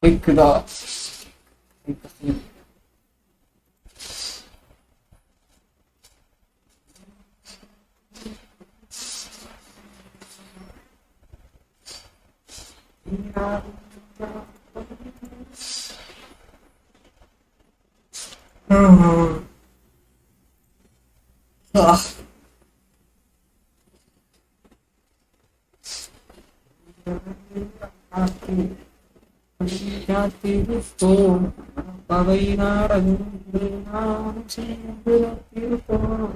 கேக்குதா? அவை நாடங்கள் நாம் சேர்ந்து இருப்போம்.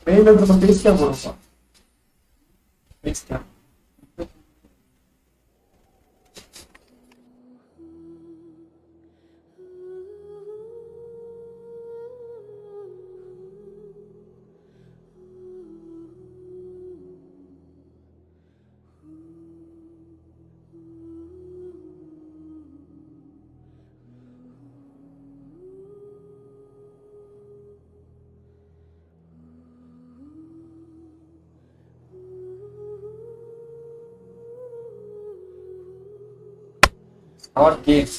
மேல நம்ம பேசியா போறோம்ப்பா. பேசிக்கலாம். Our case.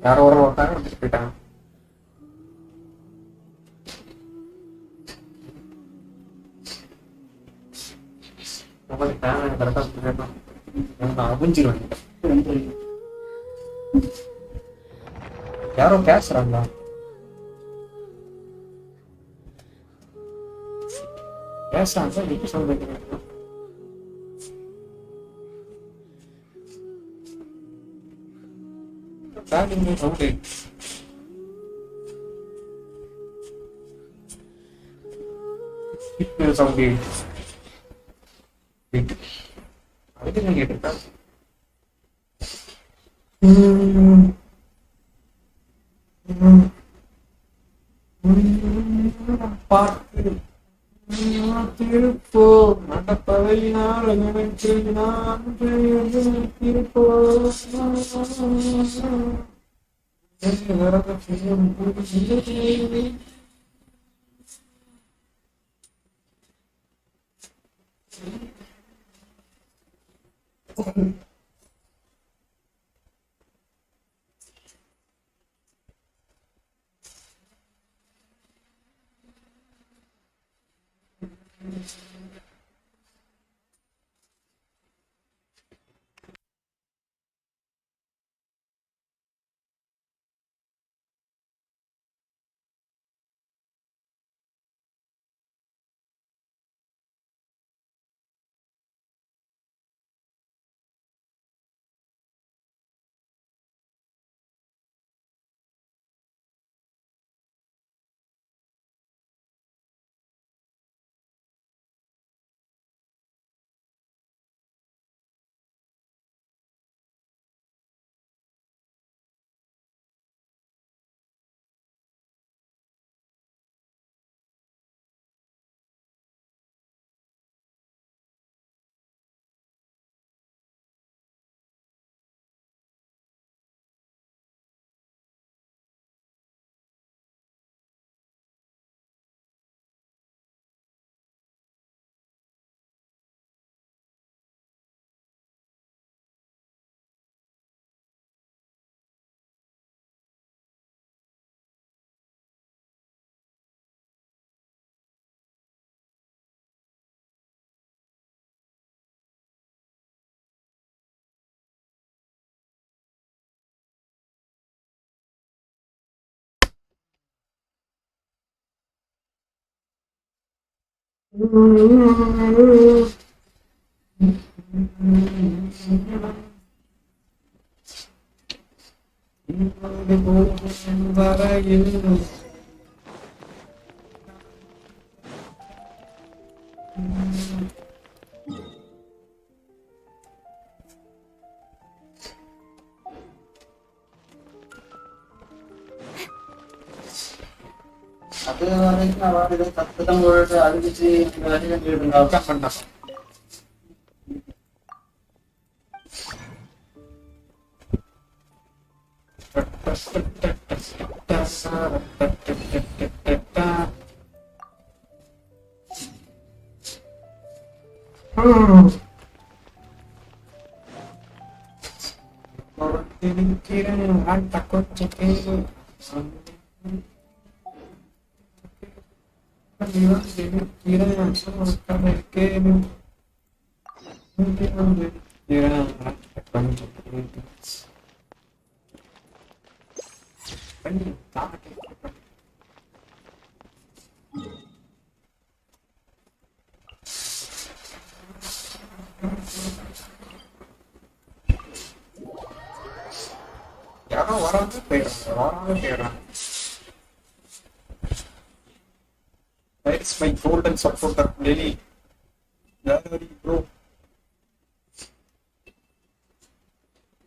யாரோ ஒரு ஒருத்தாங்க வந்துட்டு போயிட்டாங்க. நமக்கு தேவை கரெக்டா சொல்லணும். நான் அபிஞ்சிருவேன். யாரோ பேசுறாங்களா? பேசுறாங்க நீங்க சொல்றீங்க. Starting with okay. It will sound good. Wait. I didn't get it. Party. Tirpo. Nada pavina. Ranganchina. Tirpo. அது வரைக்கும் நான் வாடகை சத்தம் போட்டு அழிச்சு உட்கார் பண்ணேன். யாரோ வராது போயிடுறாங்க. Where is my golden supporter, Lily? Bro.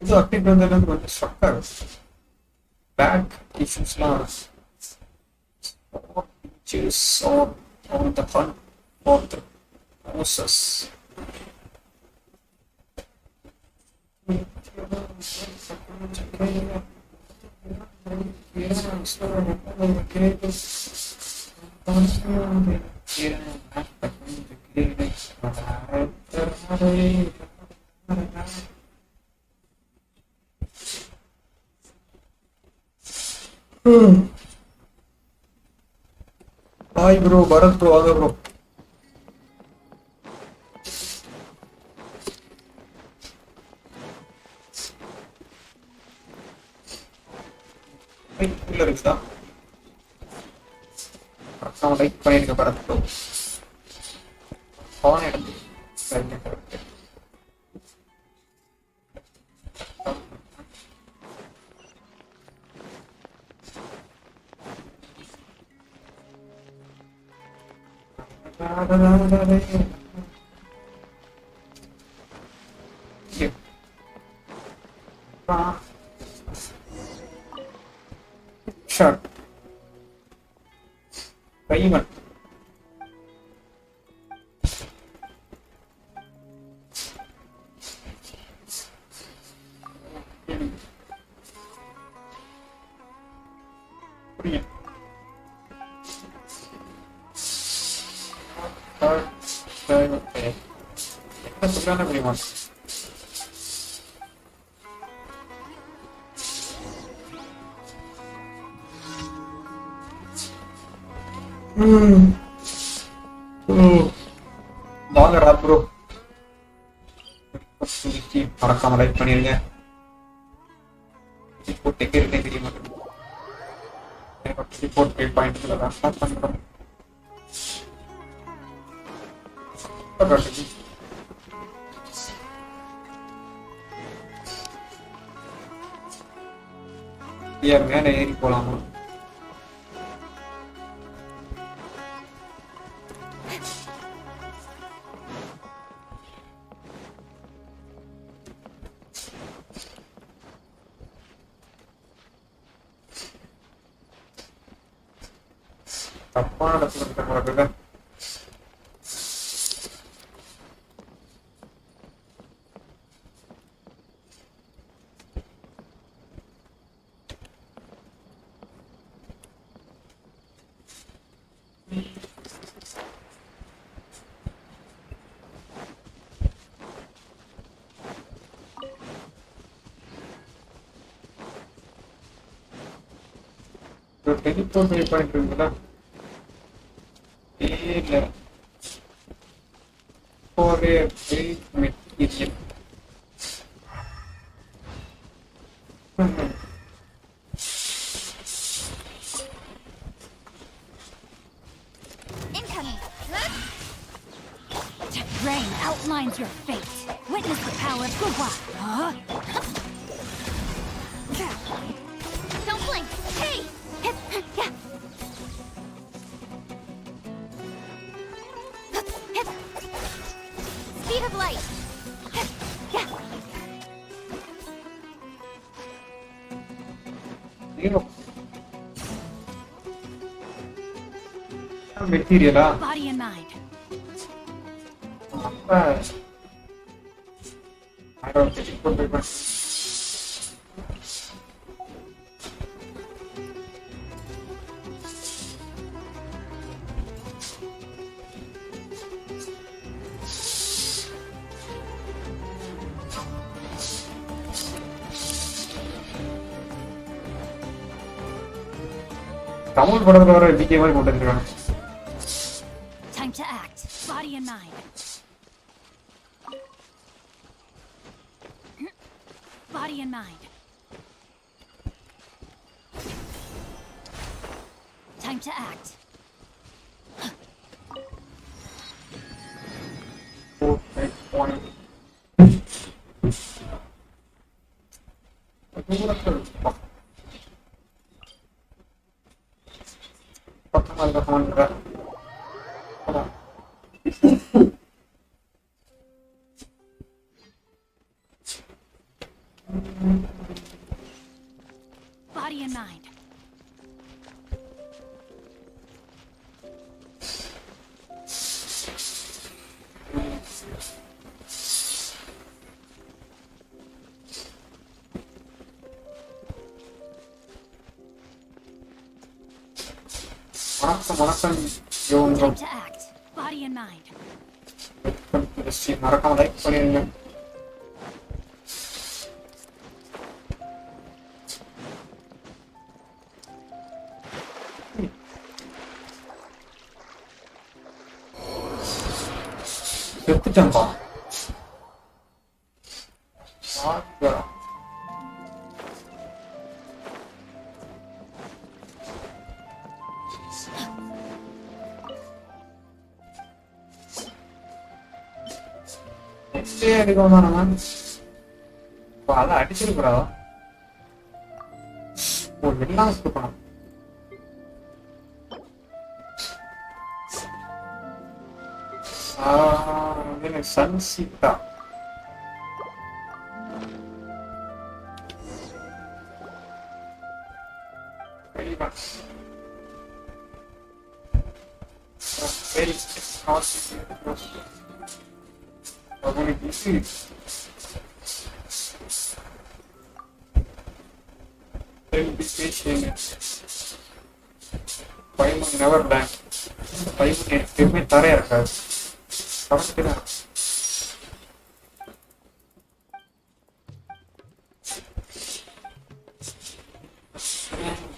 இது அப்டேட் வந்ததுல கொஞ்சம் ஸ்ட்ரக்கர் back இஷ்யூஸ்லாம் choose on the fun for the process. Hi bro, Bharat bro, आगे bro. உள்ள இருக்குதா? அக்கௌண்ட் லைக் பண்ணிருக்க Bharat bro. ஃபோன் எடுத்து சரிங்க கரெக்ட். Shut. Payment. வாங்கடா ப்ரோ, மறக்காம லைக் பண்ணிருங்க. ரிப்போர்ட் எங்க இருக்கே தெரிய மாட்டேங்குது. ரிப்போர்ட் பே பாயிண்ட்ல தான் ஸ்டார்ட் பண்றோம். மேலே ஏறி போலாமா? தப்பான இடத்துல இருக்க மாட்டேங்க. டெலிபோர்ட் பே பாயிண்ட் இருக்குங்களா? இல்ல ஒரு material Rain outlines your fate. Witness the power of Gugwa. Don't blink. Hey! Yeah. Speed of light. Yeah. மெட்டீரியலா Body and mind. அப்ப ஆரோக்கியத்துக்கு கொண்டு போய் தமிழ் படத்துல வர டிகே மாதிரி கொண்டு வந்துருக்காங்க. Time to act. Body and mind. Body and mind. Time to act. பக்கமா பண்ற Body and mind. வணக்கம் யோங்க Time to act. Body and mind. மறக்காம லைக் பண்ணிருங்க. செத்துட்டேன்பா. அடிக்கணும் நம்ம அதை அடிச்சிருக்கூடாதா? எல்லாம் கொடுக்கணும். சன் சீட்டா never land. எப்பவுமே தரையா இருக்காது.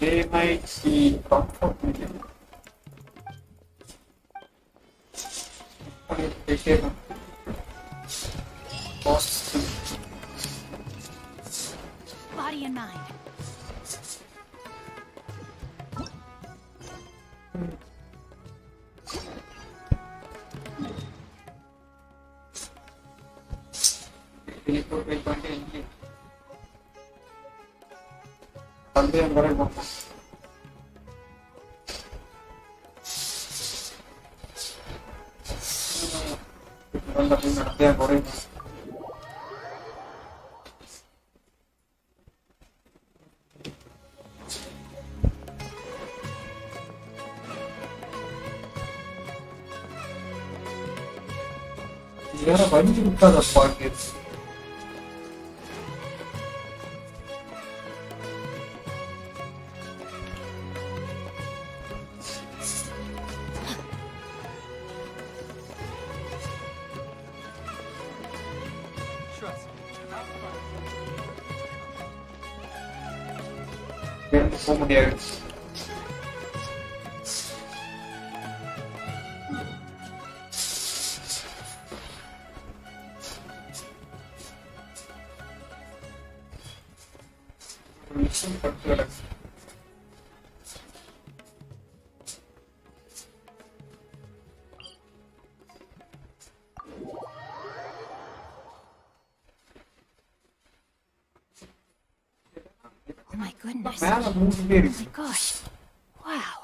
They might see comfort with you. Body and mind. También veremos. Era banho de cada parte. Como mulher. Oh my goodness. Man, Oh my gosh. Wow.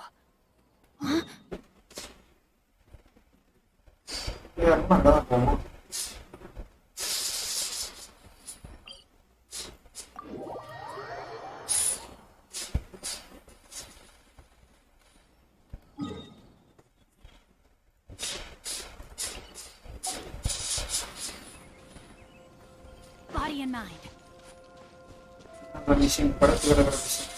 in mind. Genshin படத்துல வர விஷயம்.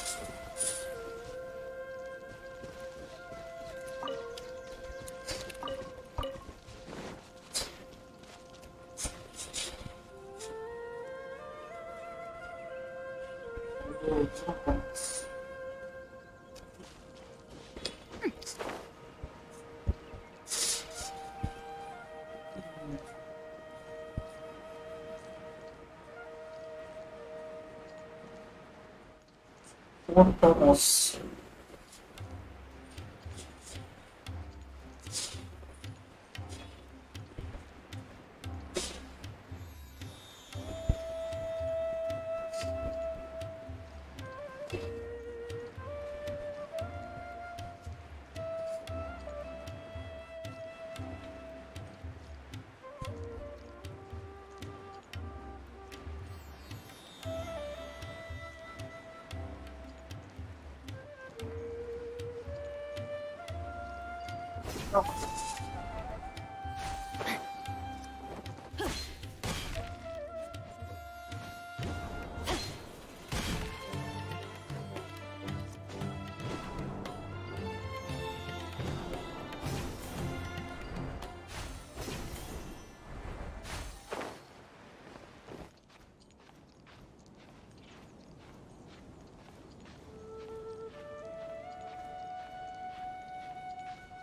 Tomos.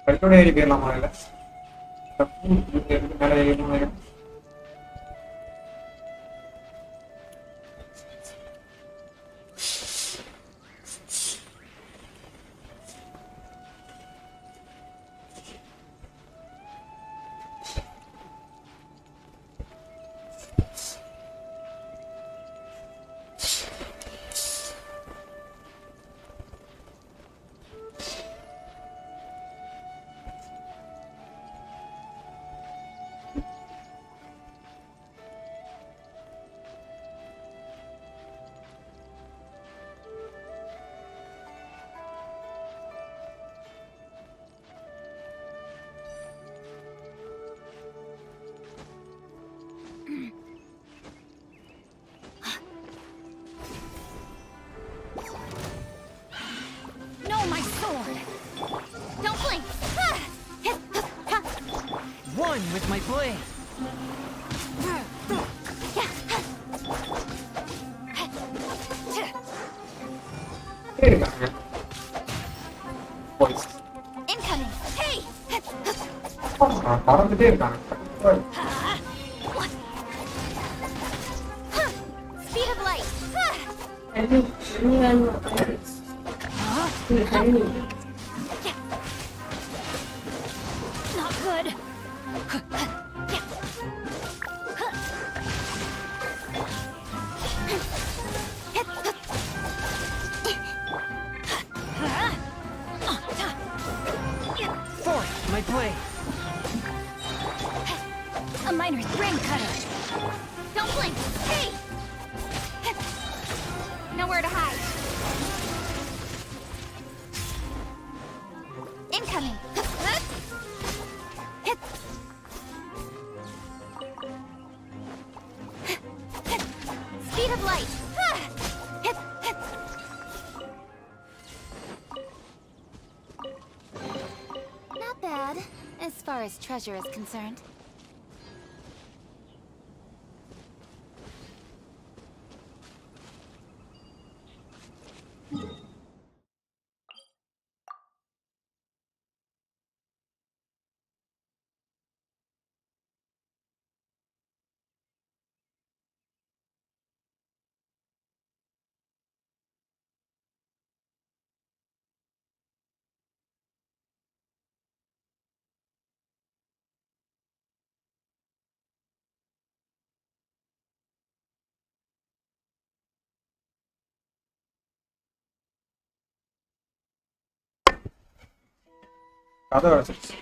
படிக்கோட ஏறி போயிடலாமா இல்லை மேலே ஏறி No, my sword! Don't blink! One with my blade. இருக்காங்க boys Incoming! Hey! பறந்துட்டே இருக்காங்க Speed of light! Not good! Fourth, my blade. A miner's brain cutter! Don't blink! Hey! Nowhere to hide! Incoming! Speed of light! Not bad, as far as treasure is concerned. கதை வச்சிருச்சு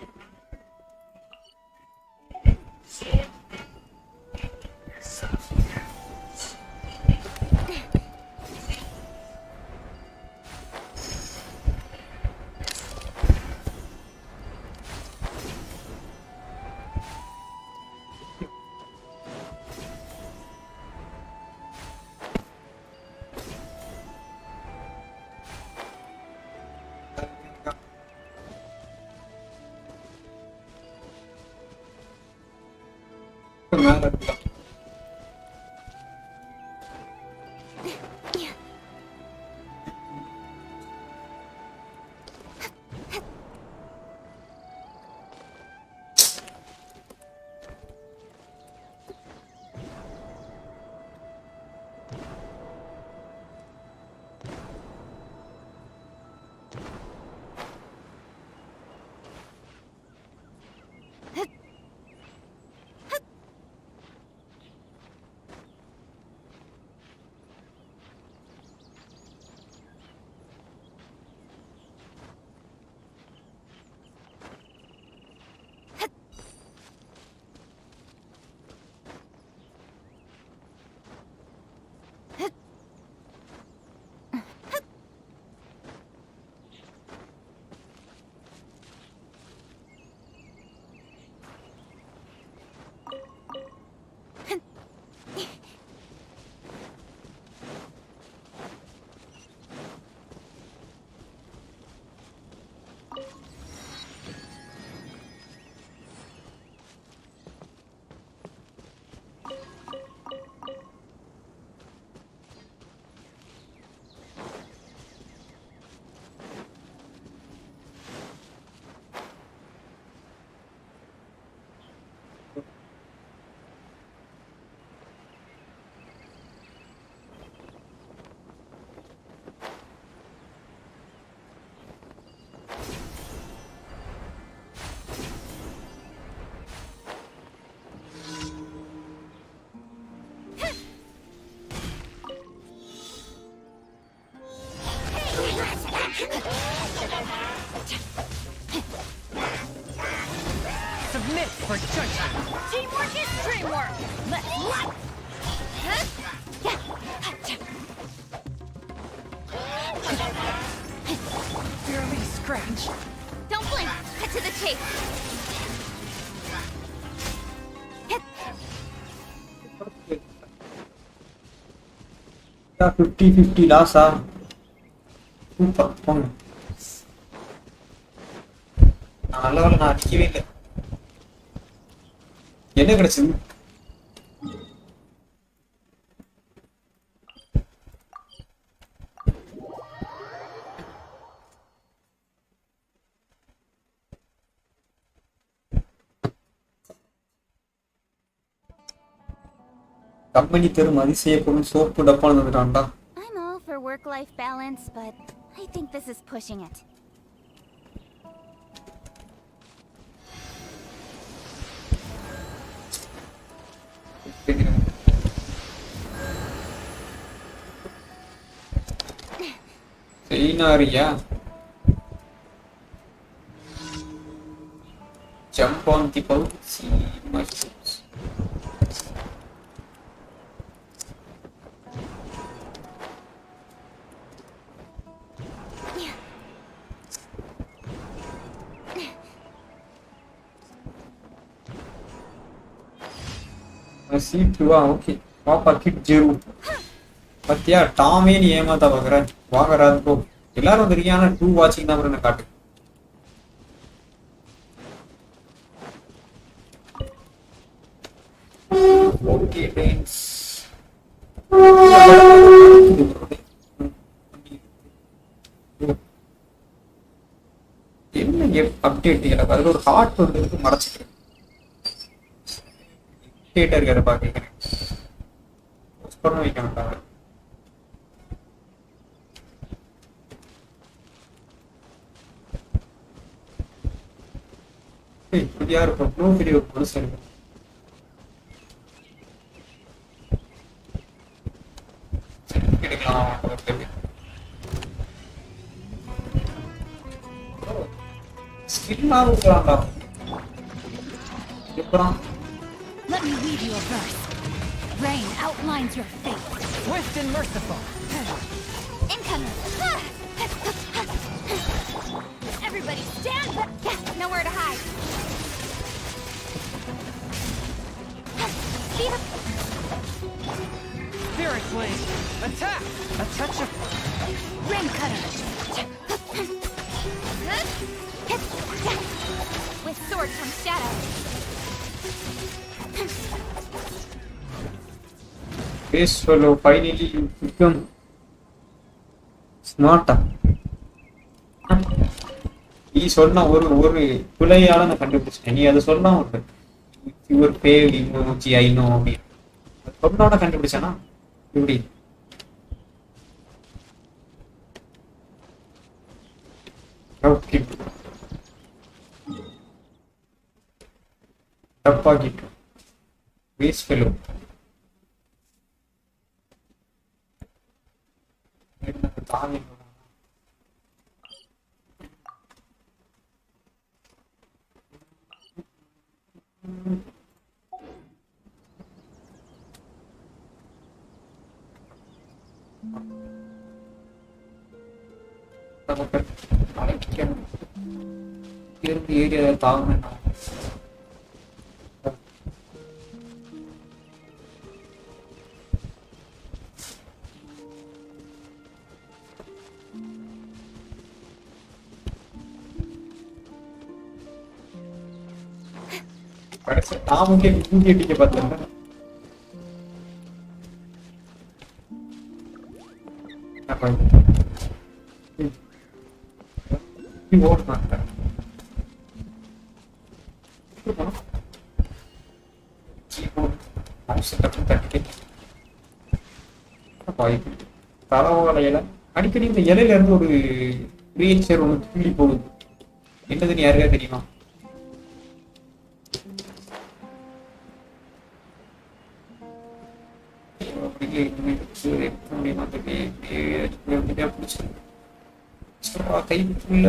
மேல இருக்குடா. Submit for judgment. Teamwork is dreamwork. Let's rock. Barely scratch. Don't blink. Cut to the chase. Yeah, 50-50 Lazza super போங்க. நல்ல வேலை நான் அடிக்கவே இல்லை. என்ன கிடைச்சது? கம்பெனி தரும் அதிசயப்படும் சோப்பு டப்பான்னு வந்துட்டான்டா. I'm all for work-life balance, but I think this is pushing it. Scenario. Jump on the boat, see mushrooms. See through, okay. Papa kid Jeru. பத்தியா டாமே நீ ஏமாத்தா பாக்குற வாங்கறாது போ எல்லாரும் தெரியான 2 வாட்சிங் தான் என்ன காட்டு ஓகே டான்ஸ் என்ன அப்டேட் இல்ல அதுல ஒரு ஹார்ட் வந்து மறைச்சிட்டு அப்டேட் இருக்கற பாக்கறேன் போஸ்ட் பண்ண வைக்கணும் यार नो वीडियो बहुत सारे स्किल ना होगा Let me read your verse. Rain outlines your fate. Swift and merciful. Incoming. Everybody stand back. Nowhere to hide. Speed up. Spirit blade. Attack. A touch of Rain cutter. With sword from shadow. Face fellow, finally you become smarter. நீ சொன்ன ஒரு ஒரு பிழையால நான் கண்டுபிடிச்சேன். நீ அதை சொன்னா ஒரு யுவர் பேவ் இமோஜி ஐ நோ அப்படின்னு சொன்னோட கண்டுபிடிச்சானா இப்படி ஓகே தப்பாக்கிட்டு வேஸ்ட் ஃபெலோ தாவி ஏரியா தாங்கணும் கடைசி தாமுக்கே மூடி அடிக்க பார்த்தேன் ஓடுனாங்க தலவாழ இலை அடிக்கடி இந்த இலையில இருந்து ஒரு கிரியேச்சர் ஒன்று துள்ளி போகுது. என்னதுன்னு யாருக்கா தெரியுமா? கைக்குள்ள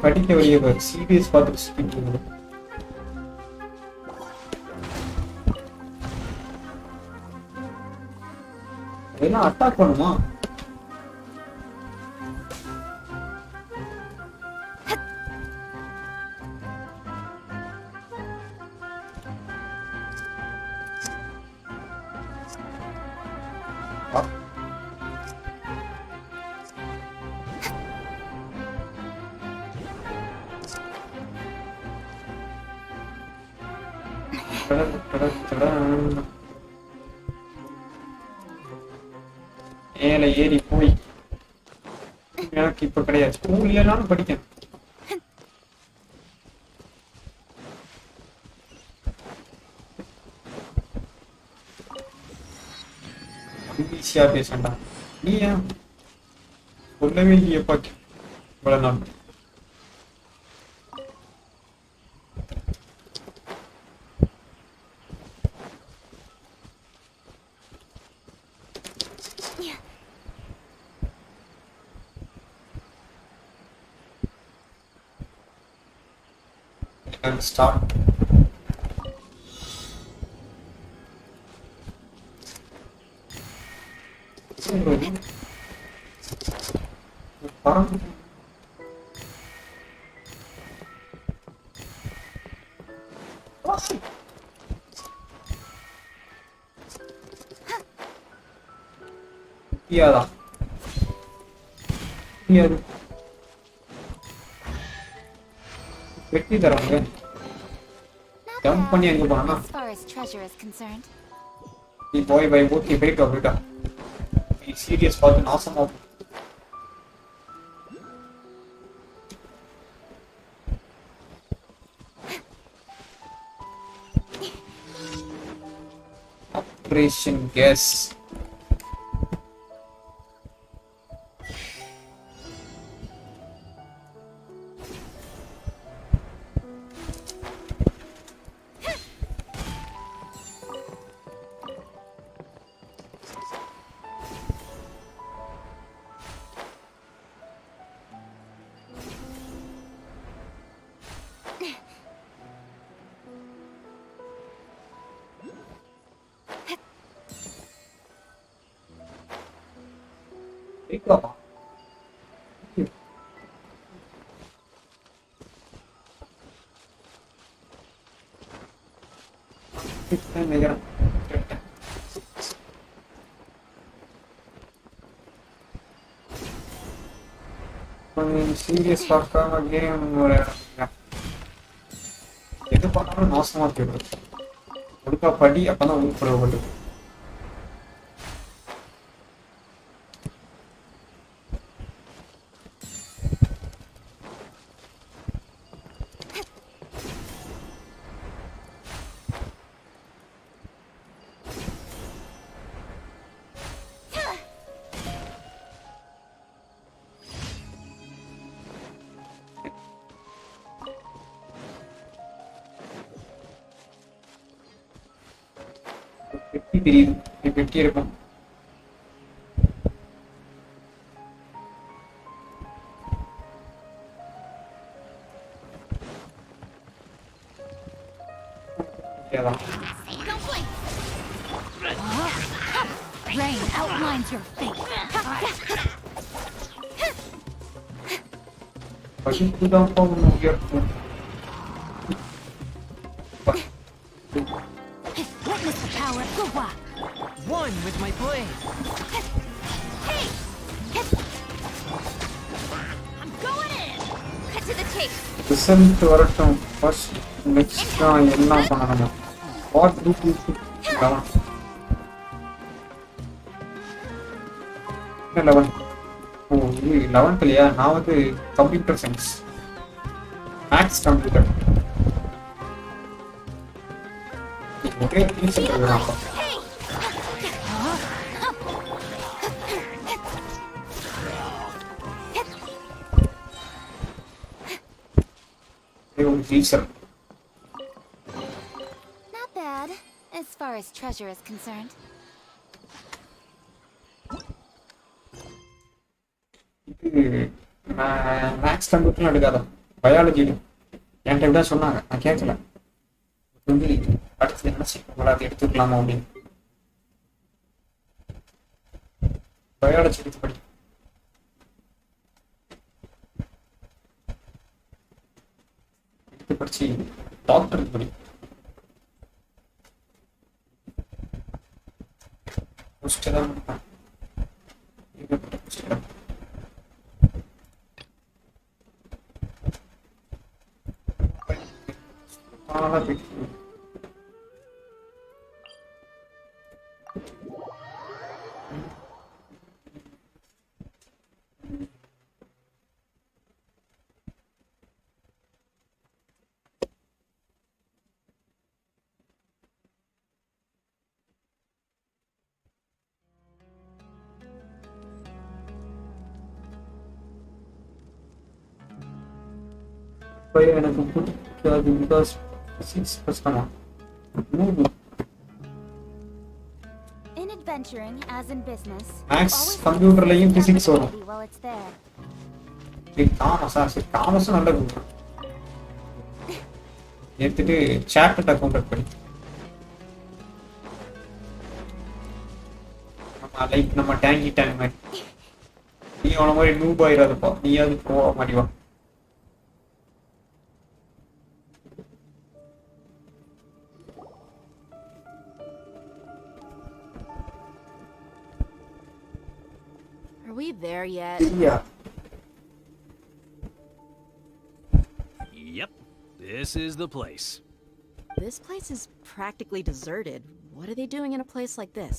படிக்க வழிய சீரியஸ் பார்த்துட்டு சுத்திட்டு இருக்கணும். அதெல்லாம் அட்டாக் பண்ணுமா? மேல ஏறி போய் எனக்கு இப்ப கிடையாது. ஸ்கூல்லனாலும் படிக்கணும். ஈஸியா பேசண்டா. நீ ஏன் சொல்லவே இல்லையப்பா இவ்வளவு நாள்? And start. Yeah. வெட்டி தராங்க. ஜம்ப் பண்ணி அங்க போனா As far as treasure is concerned. நீ போய் பை ஓகே போய்ட்டா. நீ சீரியஸ் பார்த்து நாசமா போ. Operation guess. Pick-up. சீரியஸ் பார்க்காம கேம் எது பண்ணாலும் நாசமா போயிடும். ஒழுக்கா படி, அப்பதான் உருப்படப்பட்டு. பெட்டி தெரியுது, பெட்டி இருக்கும். Don't blink. Rain outlines your fate. படிப்புதான் போகணும். Witness the power of Gwa. One with my blade. Hey! I'm going in. Cut to the chase. Result வரட்டும். ஃபர்ஸ்ட் நெக்ஸ்ட் தான் என்ன பண்ணணும். வாட் டு யூ கவன் 11. ஓ இது 11th இல்லையா? நான் வந்து கம்ப்யூட்டர் சயின்ஸ், மேக்ஸ் கம்ப்யூட்டர். ஒரே டீச்சர் இருக்கிறாங்க. Teacher. Not bad, as far as treasure is concerned. Maths கம்ப்யூட்டர்லாம் எடுக்காத, பயாலஜி என்கிட்ட இப்படிதான் சொன்னாங்க. நான் கேட்கல. வந்து அடுத்து நினைச்சு அதை எடுத்துக்கலாமா அப்படின்னு. பயாலஜி எடுத்து படி. படிச்சு டாக்டருக்கு படி. எனக்கு பிடிக்காது பிகாஸ் பிசிக்ஸ் கஷ்டமா. In adventuring, as in business, maths கம்ப்யூட்டர்லயும் பிசிக்ஸ் வரும். while it's there. காமர்ஸா? சரி, காமர்ஸும் நல்ல குரூப். எடுத்துட்டு சார்ட்டர்ட் அக்கௌண்டன்ட் படி. லைக் நம்ம டேங்கி டேங்க் மாதிரி. நீ அவன மாதிரி நூப் ஆயிடாதப்பா, நீயாவது போக மாட்டிவா. Are we there yet? Yeah. Yep, this is the place. This place is practically deserted. What are they doing in a place like this?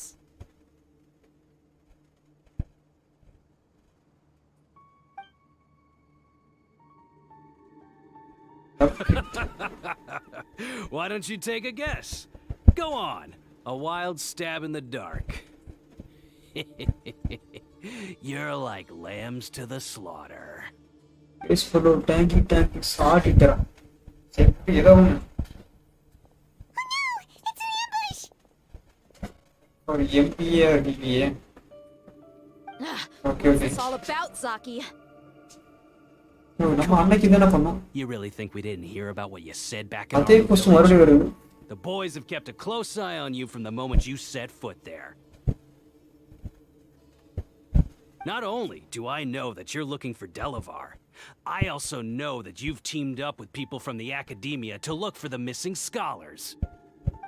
Why don't you take a guess? Go on, a wild stab in the dark. You're like lambs to the slaughter. This fellow tanky shot it. ஏதோ ஒரு MBA DBA. Okay okay. It's all about Zaki. நம்ம அன்னைக்கு என்ன பண்ணோம்? You really think we didn't hear about what you said back in அதே question மறுபடியும் வருது. The boys have kept a close eye on you from the moment you set foot there. Not only do I know that you're looking for Delavar, I also know that you've teamed up with people from the academia to look for the missing scholars.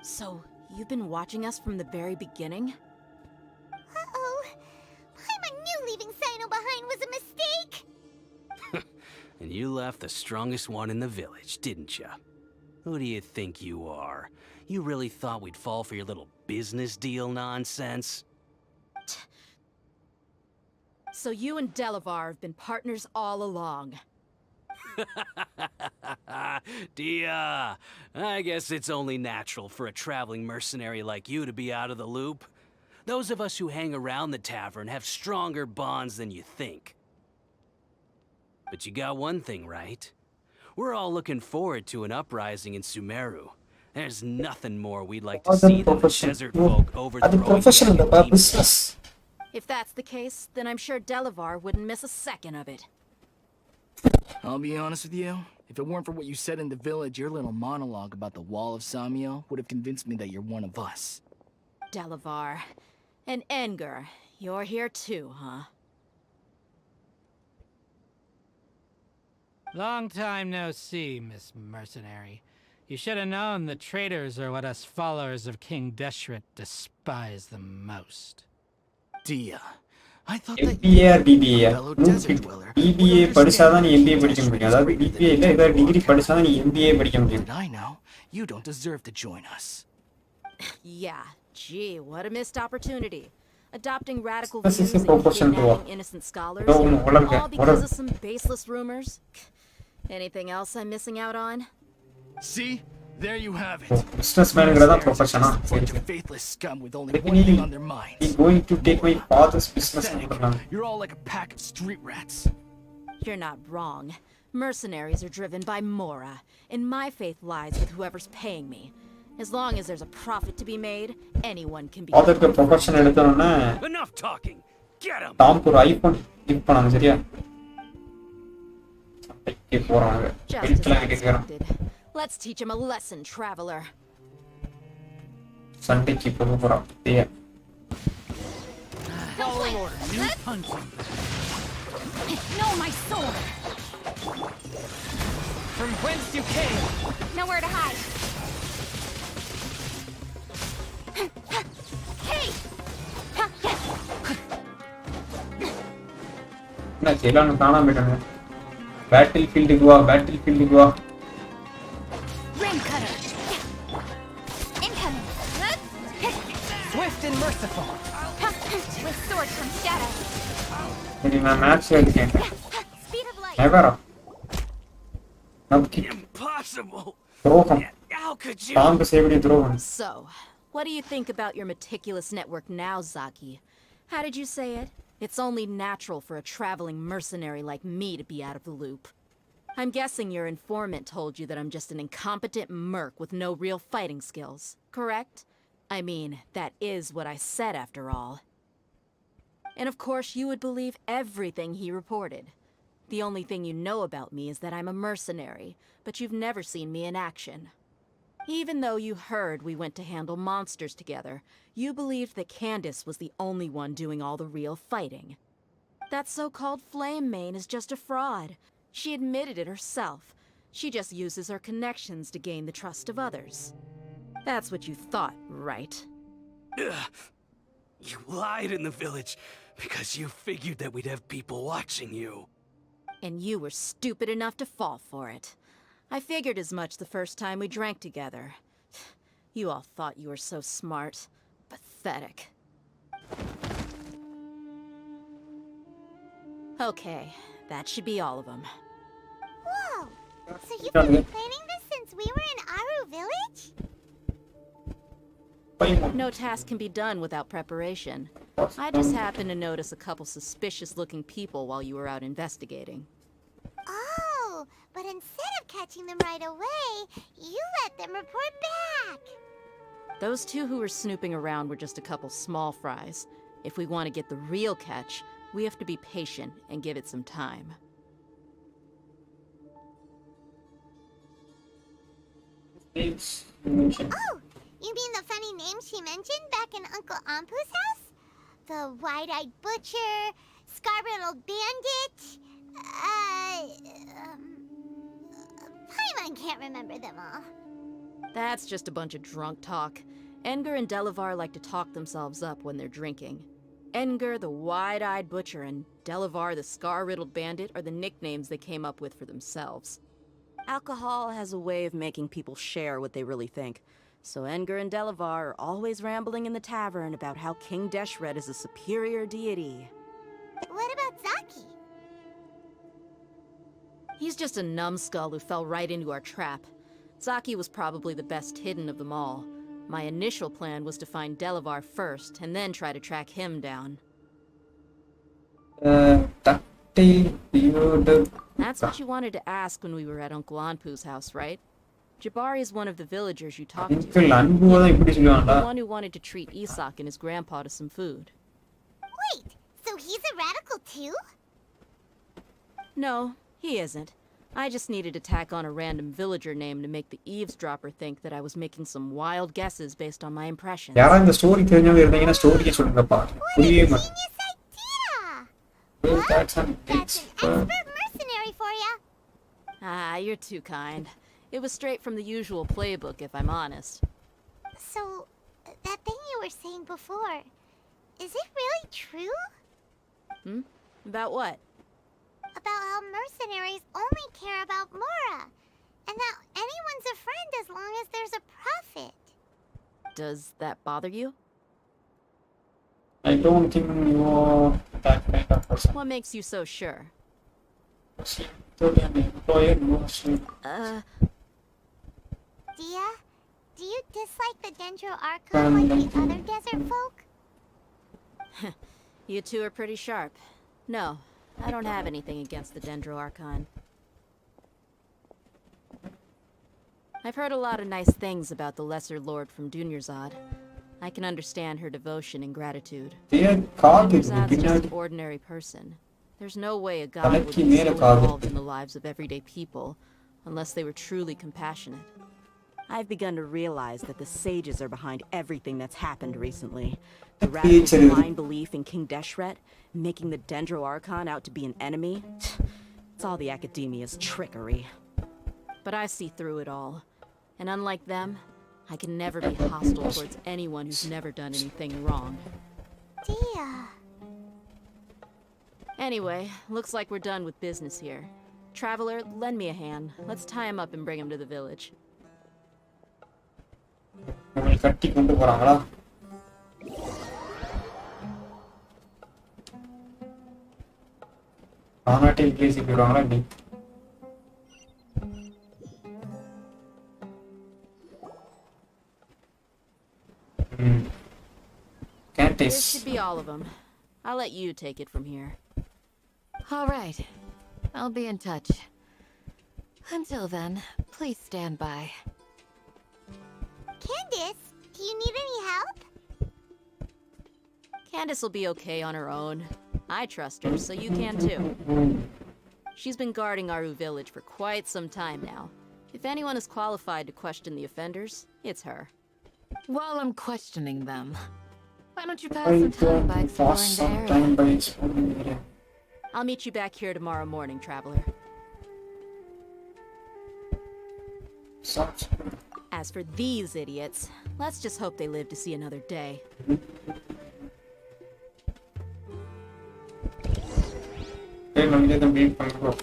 So, you've been watching us from the very beginning? Uh-oh. I knew leaving Sino behind was a mistake! And you left the strongest one in the village, didn't ya? Who do you think you are? You really thought we'd fall for your little business deal nonsense? So you and Delavar have been partners all along. Dia, I guess it's only natural for a traveling mercenary like you to be out of the loop. Those of us who hang around the tavern have stronger bonds than you think. But you got one thing right. We're all looking forward to an uprising in Sumeru. There's nothing more we'd like to see than the desert folk overthrowing the business. If that's the case, then I'm sure Delavar wouldn't miss a second of it. I'll be honest with you. If it weren't for what you said in the village, your little monologue about the Wall of Samiel would have convinced me that you're one of us. Delavar. And Enger, you're here too, huh? Long time no see, Miss Mercenary. You should have known the traitors are what us followers of King Deshret despise the most. Dia, I thought that MBA or BBA fellow desert dweller BBA படிச்சாதான் நீ MBA படிக்க முடியும் அதாவது BBA இல்ல ஏதாவது degree படிச்சாதான் நீ MBA படிக்க முடியும் But I know you don't deserve to join us. Yeah, gee, what a missed opportunity. Adopting radical This is views a and proportion to kidnapping innocent scholars, No, no, all because of some baseless rumors. Anything else I'm missing out on? See? There you have it. businessmanங்கிறதா profession-ஆ Bunch of faithless scum with only one thing on their minds. He's going to take my father's business Pathetic. You're all like a pack of street rats. You're not wrong. Mercenaries are driven by Mora, and my faith lies with whoever's paying me. As long as there's a profit to be made, anyone can be. fatherக்கு profession எடுத்தோம்னா Enough talking. Get him. டாம்க்கு ஒரு iPhone gift பண்ணாங்க சரியா சண்டைக்கு போறாங்க Just as வீட்ல I கேக்குறாங்க expected. Let's teach him a lesson, traveler. சண்டைக்கு போறாங்க சரியா Following order, new punching. No, my sword! From whence you came? Nowhere to hide. Hey! நான் செலான காணாம போயிட்டாங்க பேட்டில் ஃபீல்டுக்கு வா Rain cutter! Incoming! Swift and merciful. With sword from shadow. சரி நான் மேட்ச்ல இருக்கேன் Speed of light! நேவரா நமக்கு Impossible. துரோகம் How could you? டாம்க்கு செய்யக்கூடிய துரோகம் So, what do you think about your meticulous network now, Zaki? How did you say it? It's only natural for a traveling mercenary like me to be out of the loop. I'm guessing your informant told you that I'm just an incompetent merc with no real fighting skills, correct? I mean, that is what I said after all. And of course, you would believe everything he reported. The only thing you know about me is that I'm a mercenary, but you've never seen me in action. Even though you heard we went to handle monsters together, you believed that Candace was the only one doing all the real fighting. That so-called Flame Mane is just a fraud. She admitted it herself. She just uses her connections to gain the trust of others. That's what you thought, right? Ugh. You lied in the village because you figured that we'd have people watching you. And you were stupid enough to fall for it. I figured as much the first time we drank together. You all thought you were so smart. Pathetic. Okay, that should be all of them. Whoa! So you've been planning this since we were in Aru village? No task can be done without preparation. I just happened to notice a couple suspicious-looking people while you were out investigating. Oh, but instead of catching them right away, you let them report back. Those two who were snooping around were just a couple small fries. If we want to get the real catch, we have to be patient and give it some time. Oh, you mean the funny name she mentioned back in Uncle Ampu's house? The wide-eyed butcher, Scar-Riddle Bandit. Paimon can't remember them all. That's just a bunch of drunk talk. Edgar and Delavar like to talk themselves up when they're drinking. Edgar, the wide-eyed butcher, and Delavar, the scar-riddled bandit, are the nicknames they came up with for themselves. Alcohol has a way of making people share what they really think. So Edgar and Delavar are always rambling in the tavern about how King Deshret is a superior deity. What about Zaki? He's just a numbskull who fell right into our trap. Zaki was probably the best hidden of them all. My initial plan was to find Delavar first, and then try to track him down. That's what you wanted to ask when we were at Uncle Anpu's house, right? Jabari is one of the villagers you talked to. The one who wanted to treat Isak and his grandpa to some food. Wait, so he's a radical too? No, he isn't. I just needed to tack on a random villager name to make the eavesdropper think that I was making some wild guesses based on my impressions. யாரா இந்த story தெரிஞ்சவங்க இருந்தீங்கன்னா ஸ்டோரியை சொல்லுங்கப்பா. புரியவே What a மாட்டேங்குது. genius idea! Well, that's an That's an expert mercenary for ya. Ah, you're too kind. It was straight from the usual playbook, if I'm honest. So, that thing you were saying before, is it really true? About what? About how mercenaries only care about Mora, and that anyone's a friend as long as there's a profit. Does that bother you? I don't think you're that kind of person. What makes you so sure? Totally an employer mostly. Dia, do you dislike the Dendro Archon like the other desert folk? You two are pretty sharp. No, I don't have anything against the Dendro Archon. I've heard a lot of nice things about the Lesser Lord from Dunyarzad. I can understand her devotion and gratitude. Dunyarzad's just an ordinary person. There's no way a god would be so involved in the lives of everyday people, unless they were truly compassionate. I've begun to realize that the sages are behind everything that's happened recently. The radical blind belief in King Deshret, making the Dendro Archon out to be an enemy. It's all the academia's trickery. But I see through it all. And unlike them, I can never be hostile towards anyone who's never done anything wrong. Dia. Anyway, looks like we're done with business here. Traveler, lend me a hand. Let's tie him up and bring him to the village. கட்டி கொண்டு போறாங்களா? ஆனாட்டே English போடுவாங்களா நீ? This should be all of them. I'll let you take it from here. All right. I'll be in touch. Until then, please stand by. Candace, do you need any help? Candace will be okay on her own. I trust her, so you can too. She's been guarding Aru village for quite some time now. If anyone is qualified to question the offenders, it's her. While I'm questioning them, why don't you pass some time by exploring the area? I'll meet you back here tomorrow morning, traveler. Sounds good. As for these idiots, let's just hope they live to see another day. Okay, let me get them beat from the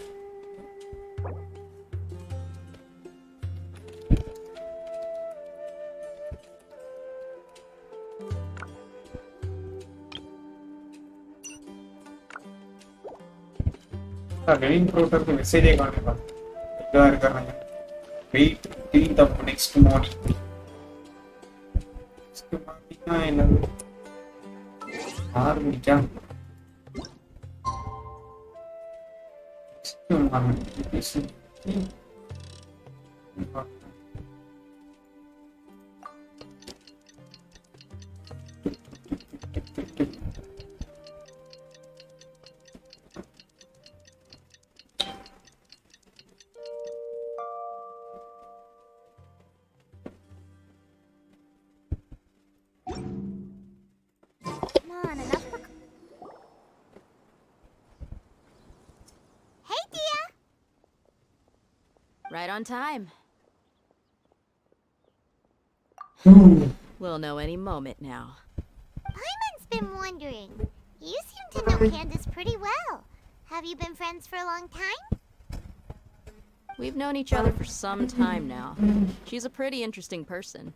getting closer to message wait till the next morning. Come on, enough for... Right on time. We'll know any moment now. Paimon's been wondering. You seem to know Candace pretty well. Have you been friends for a long time? We've known each other for some time now. She's a pretty interesting person.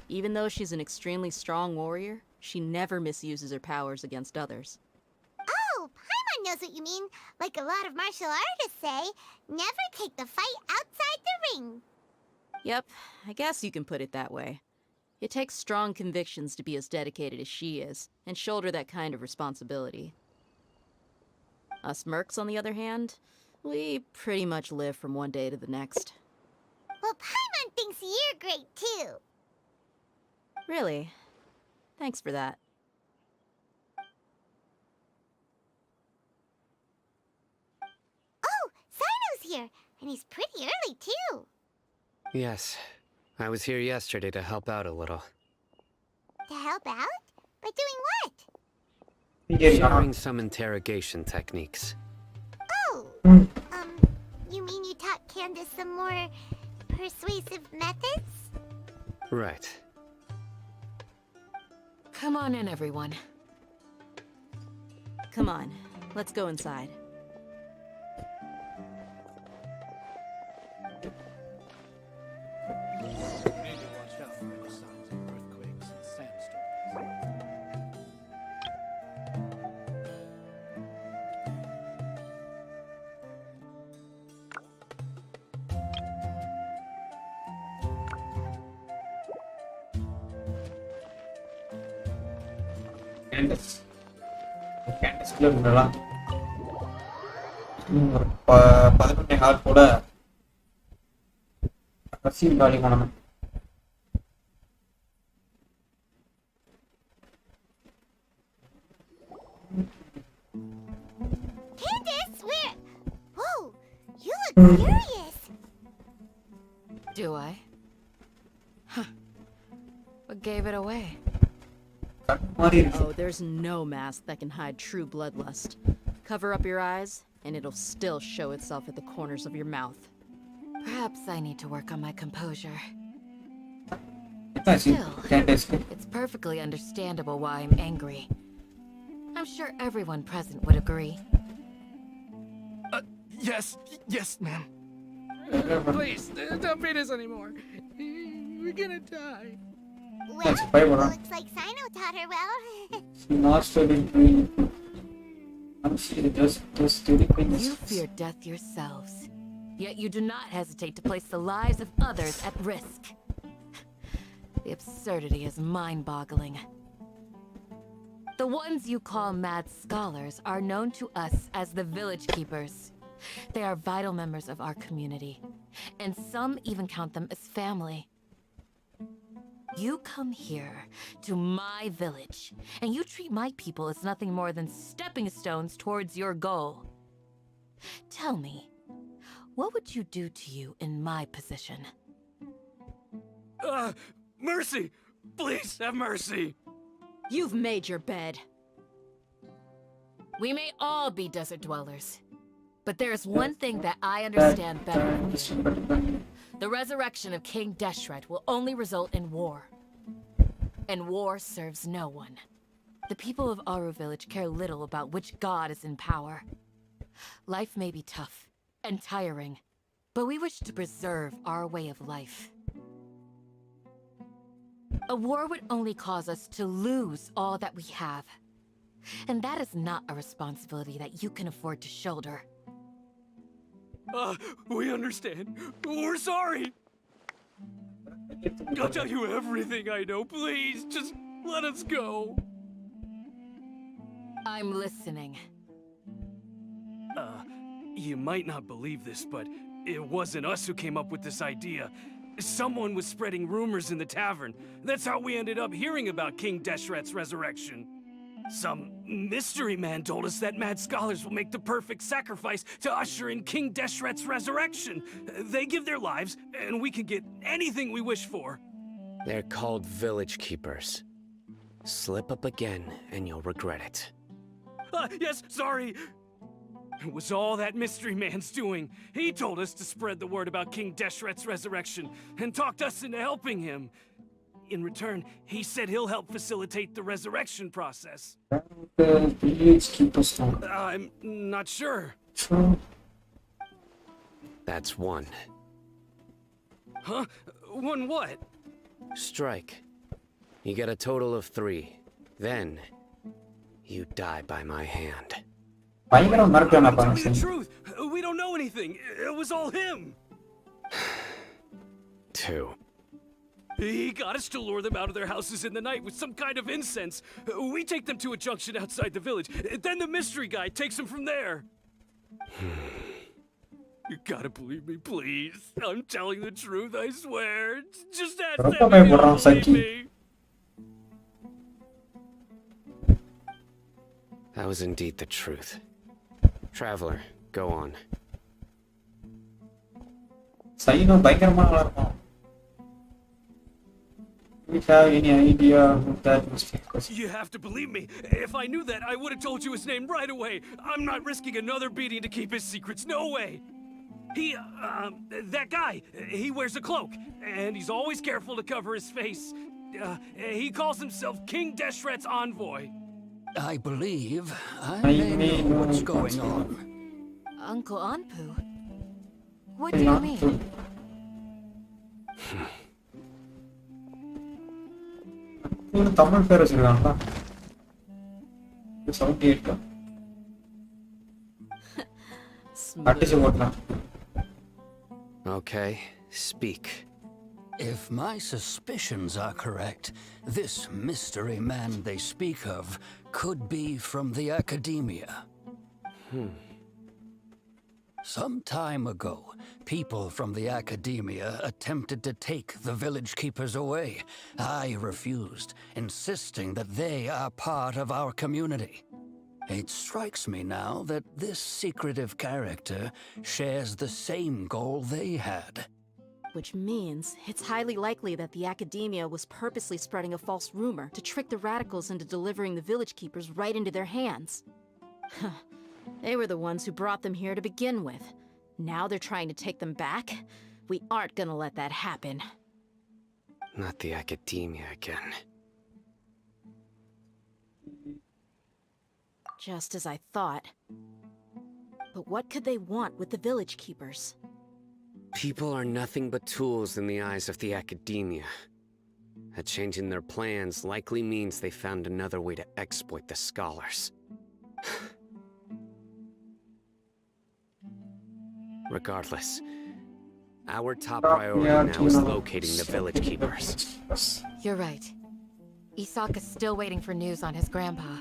Even though she's an extremely strong warrior, she never misuses her powers against others. Oh, Paimon knows what you mean. Like a lot of martial artists say, never take the fight outside the ring. Yep, I guess you can put it that way. It takes strong convictions to be as dedicated as she is, and shoulder that kind of responsibility. Us mercs, on the other hand, we pretty much live from one day to the next. Well, Paimon thinks you're great too. Really? Thanks for that. Oh, Sino's here, and he's pretty early too. Yes. I was here yesterday to help out a little. To help out? By doing what? Sharing some interrogation techniques. Oh, you mean you taught Candace some more persuasive methods? Right. Come on in, everyone. Come on, let's go inside. கேண்டஸ்ல இருந்தலாம் ஒரு 11 hour கூட Russell காலி பண்ணணும். Candace, where? Whoa, you look furious. Do I? Huh. What gave it away? Oh, there's no mask that can hide true bloodlust. Cover up your eyes, and it'll still show itself at the corners of your mouth. Perhaps I need to work on my composure. Still, It's perfectly understandable why I'm angry. I'm sure everyone present would agree. Yes, ma'am. Please, don't beat us anymore. We're gonna die. Well, looks like Sino taught her well. She mastered it really. She just did it. You fear death yourselves, yet you do not hesitate to place the lives of others at risk. The absurdity is mind-boggling. The ones you call mad scholars are known to us as the Village Keepers. They are vital members of our community, and some even count them as family. You come here, to my village, and you treat my people as nothing more than stepping stones towards your goal. Tell me, what would you do to you in my position? Mercy! Please, have mercy! You've made your bed. We may all be desert dwellers, but there's one thing that I understand better than you. The resurrection of King Deshret will only result in war. And war serves no one. The people of Aru Village care little about which god is in power. Life may be tough and tiring, but we wish to preserve our way of life. A war would only cause us to lose all that we have. And that is not a responsibility that you can afford to shoulder. We understand. We're sorry. I'll tell you everything I know. Please, just let us go. I'm listening. You might not believe this, but it wasn't us who came up with this idea. Someone was spreading rumors in the tavern. That's how we ended up hearing about King Deshret's resurrection. Some mystery man told us that mad scholars will make the perfect sacrifice to usher in King Deshret's resurrection. They give their lives, and we can get anything we wish for. They're called Village Keepers. Slip up again, and you'll regret it. Yes, sorry. It was all that mystery man's doing. He told us to spread the word about King Deshret's resurrection and talked us into helping him. In return, he said he'll help facilitate the resurrection process. Village keepers. I'm not sure. That's one. Huh? One what? Strike. You get a total of 3. Then, you die by my hand. பயங்கர மறக்கணும் Tell me the அப்பா. truth. We don't know anything. It was all him. 2. He got us to lure them out of their houses in the night with some kind of incense. We take them to a junction outside the village. Then the mystery guy takes them from there. You gotta believe me, please. I'm telling the truth, I swear. Just ask them if they don't believe me. That was indeed the truth. Traveler, go on. சைனும் பயங்கரமான ஆளா இருக்கும். Do you have any idea who that mysterious person? You have to believe me. If I knew that, I would have told you his name right away. I'm not risking another beating to keep his secrets. No way. That guy, he wears a cloak, and he's always careful to cover his face. He calls himself King Deshret's envoy. I believe I may know what's going on. Uncle Anpu? What do you mean? ஒரு தமிழ் பேர் வச்சிருக்காங்களா? Sound கேட்க. அடிச்சு போடலாம். Okay, speak. If my suspicions are correct, this mystery man they speak of could be from the academia. Some time ago, people from the academia attempted to take the village keepers away. I refused, insisting that they are part of our community. It strikes me now that this secretive character shares the same goal they had. Which means it's highly likely that the academia was purposely spreading a false rumor to trick the radicals into delivering the village keepers right into their hands. They were the ones who brought them here to begin with. Now they're trying to take them back? We aren't gonna let that happen. Not the academia again. Just as I thought. But what could they want with the village keepers? People are nothing but tools in the eyes of the academia. A change in their plans likely means they found another way to exploit the scholars. Regardless, our top priority now is locating the village keepers. You're right. Isak is still waiting for news on his grandpa.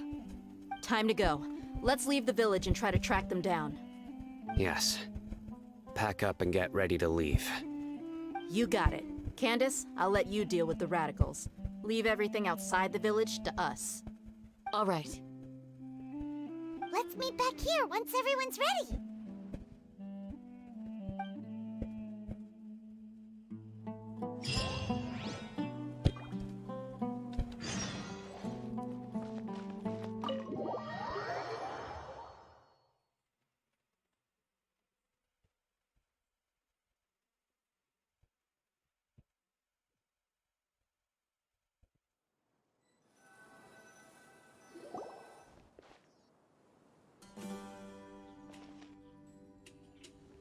Time to go. Let's leave the village and try to track them down. Yes. Pack up and get ready to leave. You got it. Candace, I'll let you deal with the radicals. Leave everything outside the village to us. All right. Let's meet back here once everyone's ready.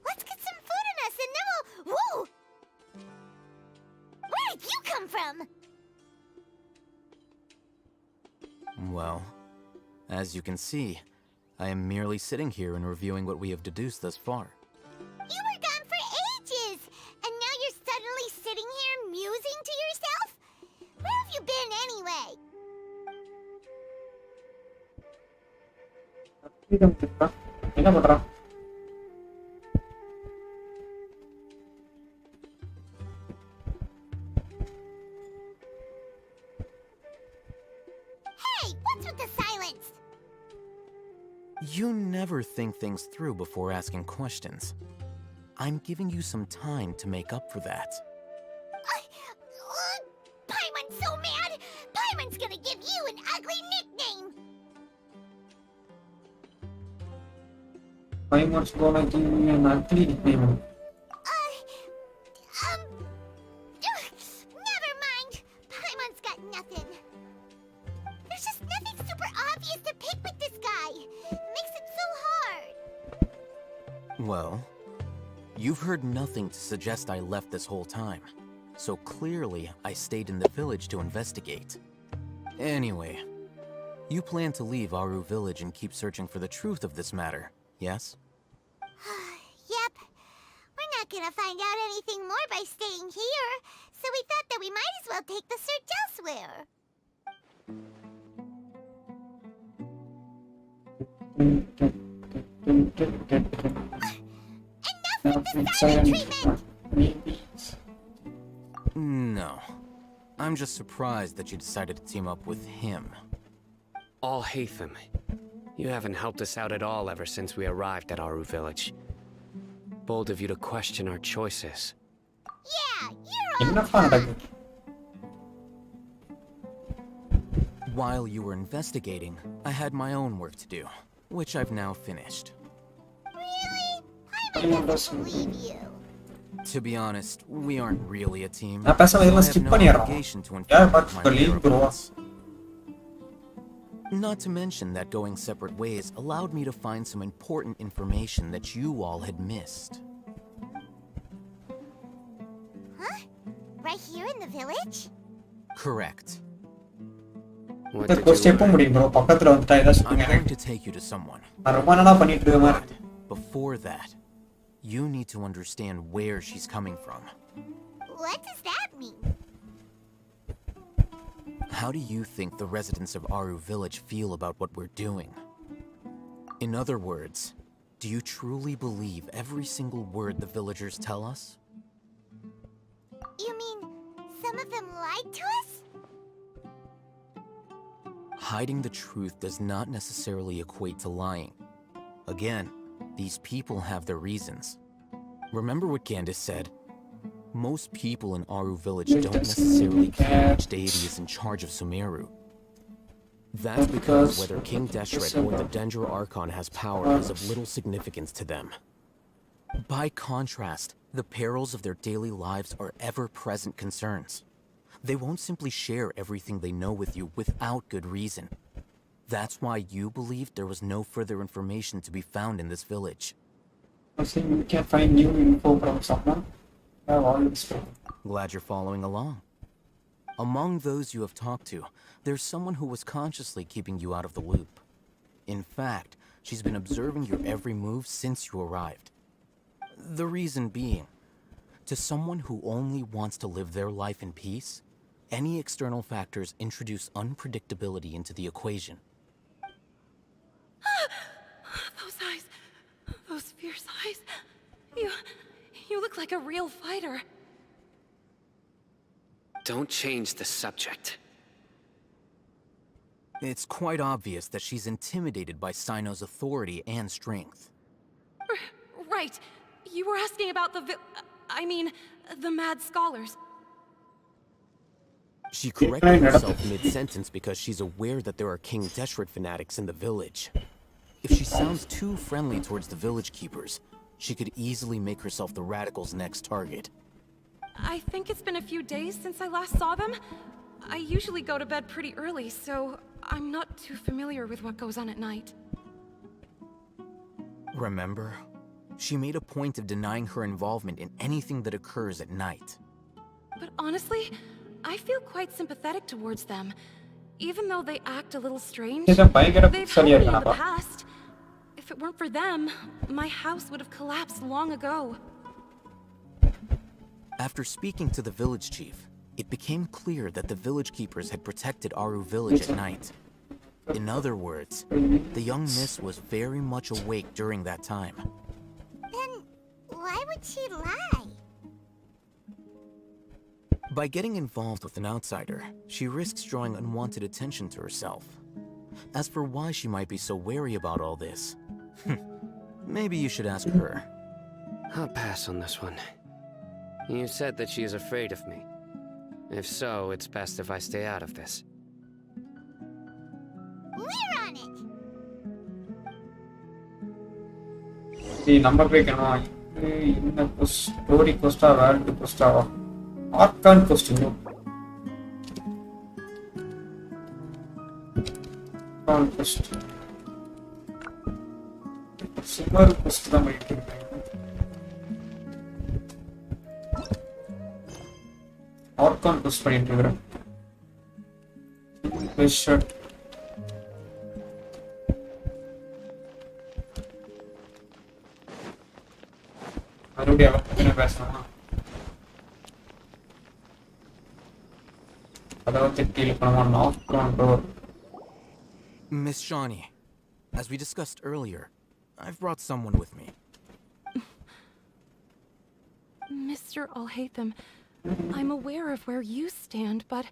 Let's get some food in us and then we'll... Whoa! Where did you come from? Well, as you can see, I am merely sitting here and reviewing what we have deduced thus far. You were gone for ages! And now you're suddenly sitting here musing to yourself? Where have you been anyway? என்ன பண்றான்? Hey, what's with the silence? You never think things through before asking questions. I'm giving you some time to make up for that. Paimon's so mad! Paimon's gonna give you an ugly nickname! Paimon's gonna give me an ugly nickname. Never mind. Paimon's got nothing. There's just nothing super obvious to pick with this guy. Makes it so hard. Well, you've heard nothing to suggest I left this whole time. So clearly, I stayed in the village to investigate. Anyway, you plan to leave Aru village and keep searching for the truth of this matter, yes? Yep. We're not gonna find out anything more by staying here, so we thought that we might as well take the search elsewhere. Enough with the silent treatment! No. I'm just surprised that you decided to team up with him. Alhaitham, you haven't helped us out at all ever since we arrived at Aru village. Bold of you to question our choices. Yeah, you're Enough on While you were investigating, I had my own work to do, which I've now finished. Really? Paimon doesn't believe you. To be honest, we aren't really a team. நான் பேசாம so I இதெல்லாம் have skip no பண்ணிடுறோம். obligation to யார் inform பார்த்து my சொல்லி bro. whereabouts. Not to mention that going separate ways allowed me to find some important information that you all had missed. Huh? Right here in the village? Correct. What இந்த did ஒரு you step learn? முடியும் bro. பக்கத்துல வந்துட்டா ஏதாவது I'm சொல்லுங்க going எனக்கு. to take you to someone. நான் ரொம்ப நாளா பண்ணிட்டு இருக்க மாதிரி But இருக்கு. before that, you need to understand where she's coming from. What does that mean? How do you think the residents of Aru village feel about what we're doing? In other words, do you truly believe every single word the villagers tell us? You mean some of them lied to us? Hiding the truth does not necessarily equate to lying. Again, these people have their reasons. Remember what Candace said? Most people in Aru village don't necessarily care which deity is in charge of Sumeru. That's because whether King Deshret or the Dendra Archon has power is of little significance to them. By contrast, the perils of their daily lives are ever-present concerns. They won't simply share everything they know with you without good reason. That's why you believed there was no further information to be found in this village. I think we can find new info from someone. I have all this stuff. Glad you're following along. Among those you have talked to, there's someone who was consciously keeping you out of the loop. In fact, she's been observing your every move since you arrived. The reason being, to someone who only wants to live their life in peace, any external factors introduce unpredictability into the equation. Those eyes. Those fierce eyes. You look like a real fighter. Don't change the subject. It's quite obvious that she's intimidated by Sino's authority and strength. Right. You were asking about the mad scholars. She corrected herself mid-sentence because she's aware that there are King Deshret fanatics in the village. If she sounds too friendly towards the village keepers, she could easily make herself the radicals' next target. I think it's been a few days since I last saw them. I usually go to bed pretty early, so I'm not too familiar with what goes on at night. Remember? She made a point of denying her involvement in anything that occurs at night. But honestly, I feel quite sympathetic towards them. Even though they act a little strange, இதான் பயங்கர they've helped சரியா me in the இருக்கானப்பா. past. If it weren't for them, my house would have collapsed long ago. After speaking to the village chief, it became clear that the village keepers had protected Aru village at night. In other words, the young miss was very much awake during that time. Then why would she lie? By getting involved with an outsider, she risks drawing unwanted attention to herself. As for why she might be so wary about all this, maybe you should ask her. I'll pass on this one. You said that she is afraid of me. If so, it's best if I stay out of this. We're on it! இது number வைக்கணுமா? இது என்ன story கொஸ்டா world கொஸ்டாவா? Archon கொஸ்டின். Archon quest. சுமர் quest தான் பண்ணிட்டு இருக்கேன். ஆர்கான் கொஸ்ட் பண்ணிட்டு இருக்கிறேன். ஷர்ட் மறுபடியும் அவன் பேசணுமா? அதாவது டீல் பண்ண knock control. Miss Shawnee, as we discussed earlier, I've brought someone with me. Mr. Alhaitham, I'm aware of where you stand, but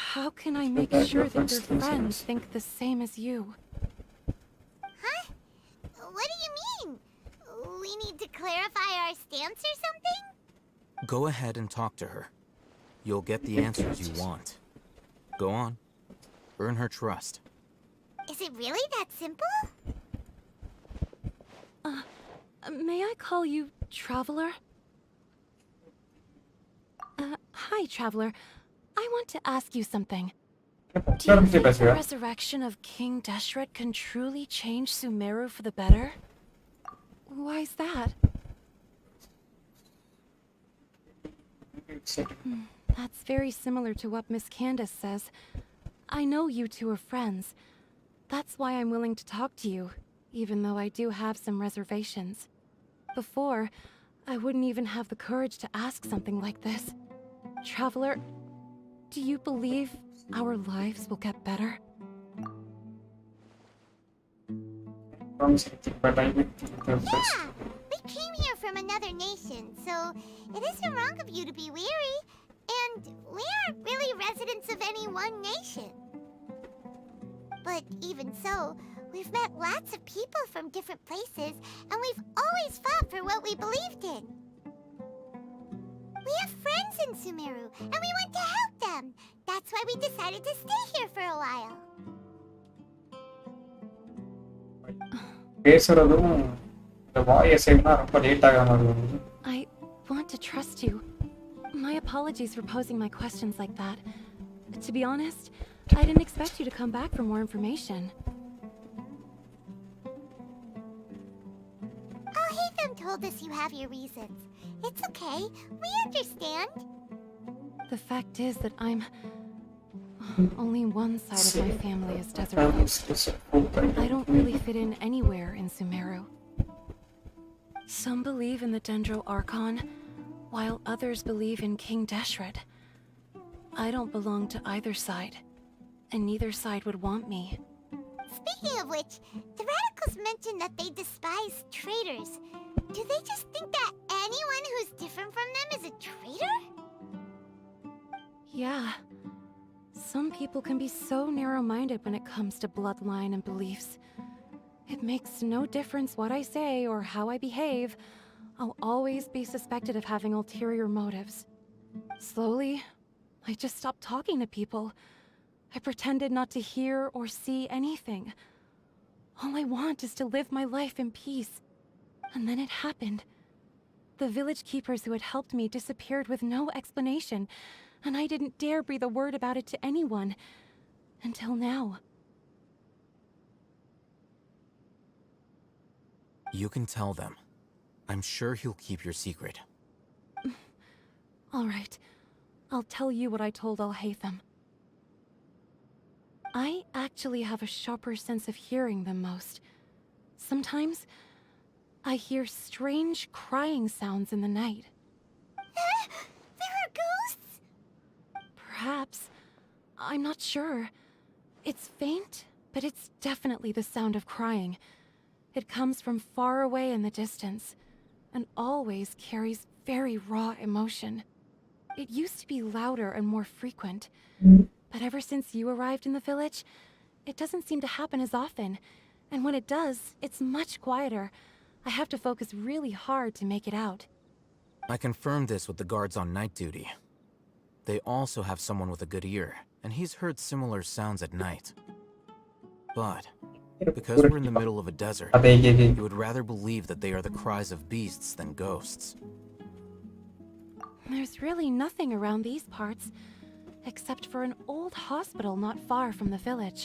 how can I make sure that your friends think the same as you? Huh? What do you mean? We need to clarify our stance or something? Go ahead and talk to her. You'll get the answers you want. Go on. Earn her trust. Is it really that simple? May I call you Traveler? Hi, Traveler. I want to ask you something. Do you think the resurrection of King Deshret can truly change Sumeru for the better? Why's that? That's very similar to what Miss Candace says. I know you two are friends. That's why I'm willing to talk to you, even though I do have some reservations. Before, I wouldn't even have the courage to ask something like this. Traveler, do you believe our lives will get better? Yeah, we came here from another nation, so it isn't wrong of you to be weary. And we aren't really residents of any one nation. But even so, we've met lots of people from different places, and we've always fought for what we believed in. We have friends in Sumeru, and we want to help them. That's why we decided to stay here for a while. பேசுறதும் இந்த வாய் அசைவுனா ரொம்ப late ஆகிற மாதிரி வருது. I want to trust you. My apologies for posing my questions like that. To be honest, I didn't expect you to come back for more information. Alhaitham told us you have your reasons. It's okay. We understand. The fact is that I'm... Only one side of my family is desert. I don't really fit in anywhere in Sumeru. Some believe in the Dendro Archon, while others believe in King Deshret. I don't belong to either side, and neither side would want me. Speaking of which, the radicals mentioned that they despise traitors. Do they just think that anyone who's different from them is a traitor? Yeah. Some people can be so narrow-minded when it comes to bloodline and beliefs. It makes no difference what I say or how I behave. I'll always be suspected of having ulterior motives. Slowly, I just stopped talking to people. I pretended not to hear or see anything. All I want is to live my life in peace. And then it happened. The village keepers who had helped me disappeared with no explanation, and I didn't dare breathe a word about it to anyone. Until now. You can tell them. I'm sure he'll keep your secret. All right. I'll tell you what I told Alhaitham. I actually have a sharper sense of hearing than most. Sometimes, I hear strange crying sounds in the night. There are ghosts? Perhaps. I'm not sure. It's faint, but it's definitely the sound of crying. It comes from far away in the distance, and always carries very raw emotion. It used to be louder and more frequent, but ever since you arrived in the village, it doesn't seem to happen as often, and when it does, it's much quieter. I have to focus really hard to make it out. I confirmed this with the guards on night duty. They also have someone with a good ear, and he's heard similar sounds at night. But Because we're in the middle of a desert, அதே கேக்கு you would rather believe that they are the cries of beasts than ghosts. There's really nothing around these parts, except for an old hospital not far from the village.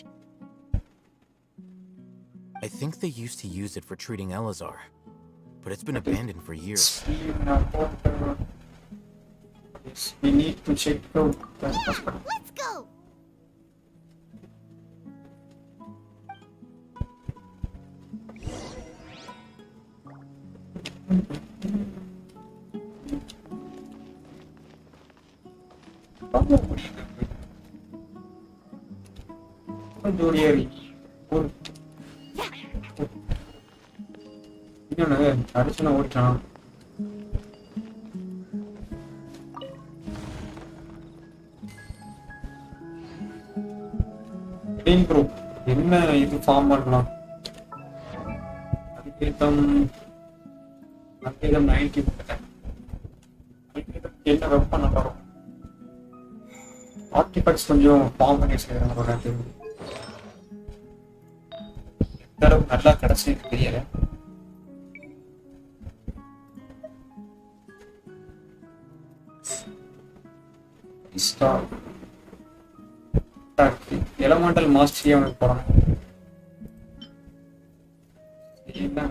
I think they used to use it for treating Elazar, but it's been abandoned for years. We need to check out the hospital. Let's go! ஜோடியாரி ஒரு இன்னொன்னு அடிச்சு நான் ஓடிட்டான் bro என்ன இது form பண்ணலாம் அதுக்கேத்தம் 90 என்ன web பண்ண போறோம் ஆர்டிஃபேக்ட்ஸ் கொஞ்சம் ஃபார்ம் பண்ணி வச்சிருக்காங்க ஒரு நேரத்துக்கு எந்த அளவுக்கு நல்லா கிடைச்சி தெரியல எலமெண்டல் மாஸ்டரி அவனுக்கு போறான் என்ன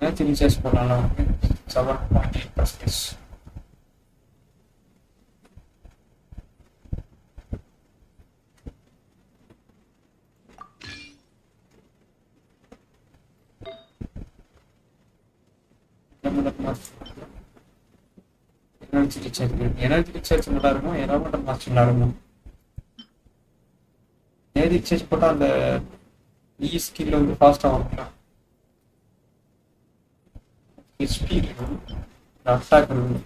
energy recharge பண்ணலாம் 7.8%. எனர்ஜி ரிசார்ஜ் நல்லா இருக்கும் எலமெண்டல் மாஸ்டர் நல்லா இருக்கும் எனர்ஜி ரிசார்ஜ் போட்டால் அந்த இ ஸ்கில் வந்து ஃபாஸ்ட்டாக வரும்ல ஹெச்பி இருக்கும் அட்டாக் இருக்கும்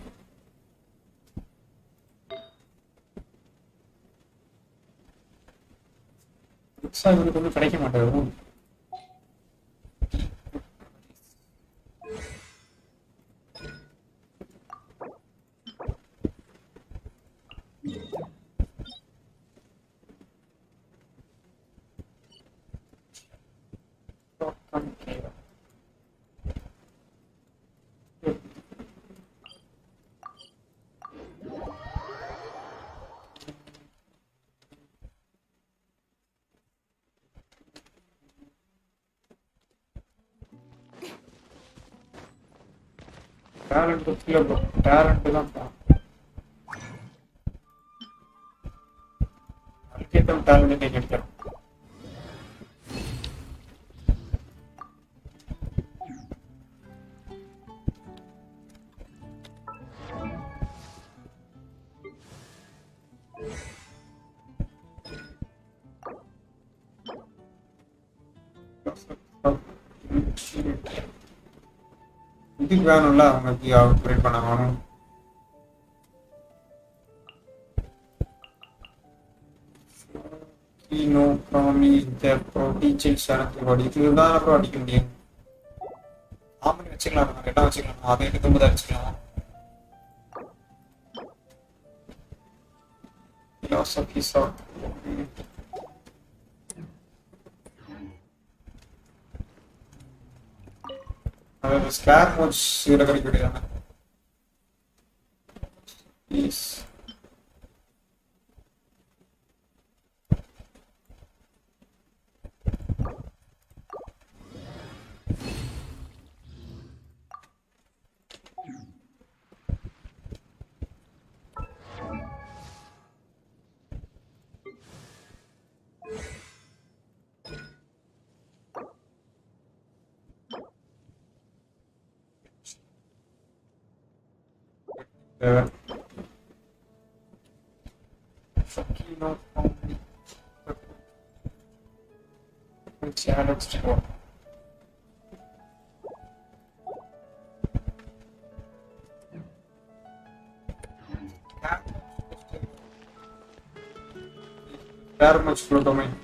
இவருக்கு வந்து கிடைக்க மாட்டேங்குது டேலண்ட் இல்ல ப்ரோ டேலண்ட் தான் அதுக்கேற்ற டேலண்ட் நீங்க எடுக்கலாம் இதுக்கு வேணும்ல அவங்களுக்கு அப்கிரேட் பண்ண வேணும் நோ ப்ராமிஸ் தேர் ப்ரோட்டீச்சர்ஸ் எனக்கு இதுதான் அப்புறம் அடிக்க முடியும் ஆமணி வச்சுக்கலாம் நம்ம ரெட்டா வச்சுக்கலாம் அதை எடுக்கும்போது அடிச்சுக்கலாம் philosophy sort அதாவது ஸ்கேர் மோட்ஸ் இதில் கிடைக்க முடியாது please Very much flow domain.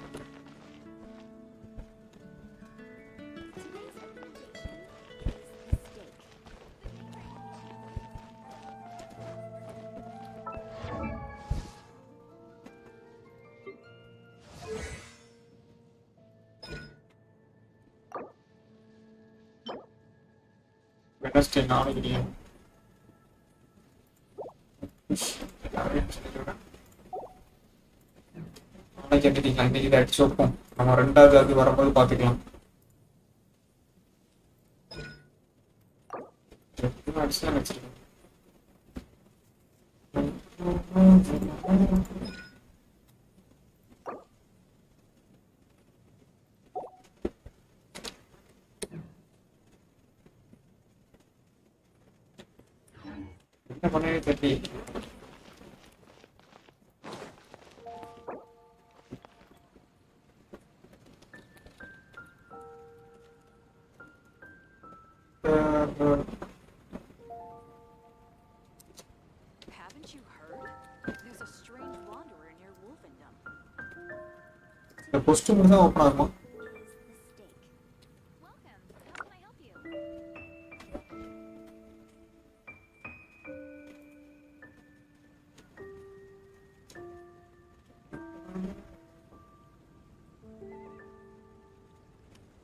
Wednesday நாளைக்கு நாளைக்கு எடுத்துக்கலாம். இன்னைக்கு இதை அடிச்சு வைப்போம். நம்ம ரெண்டாவது அது வரும்போது பார்த்துக்கலாம். அடிச்சுதான் வச்சிருக்கேன். என்ன பண்ணவே தெரியல. Haven't you heard? There's a strange wanderer near Wolfendom. இந்த போஸ்ட் மட்டும் தான் ஓபன் ஆகுமா? Welcome. How can I help you?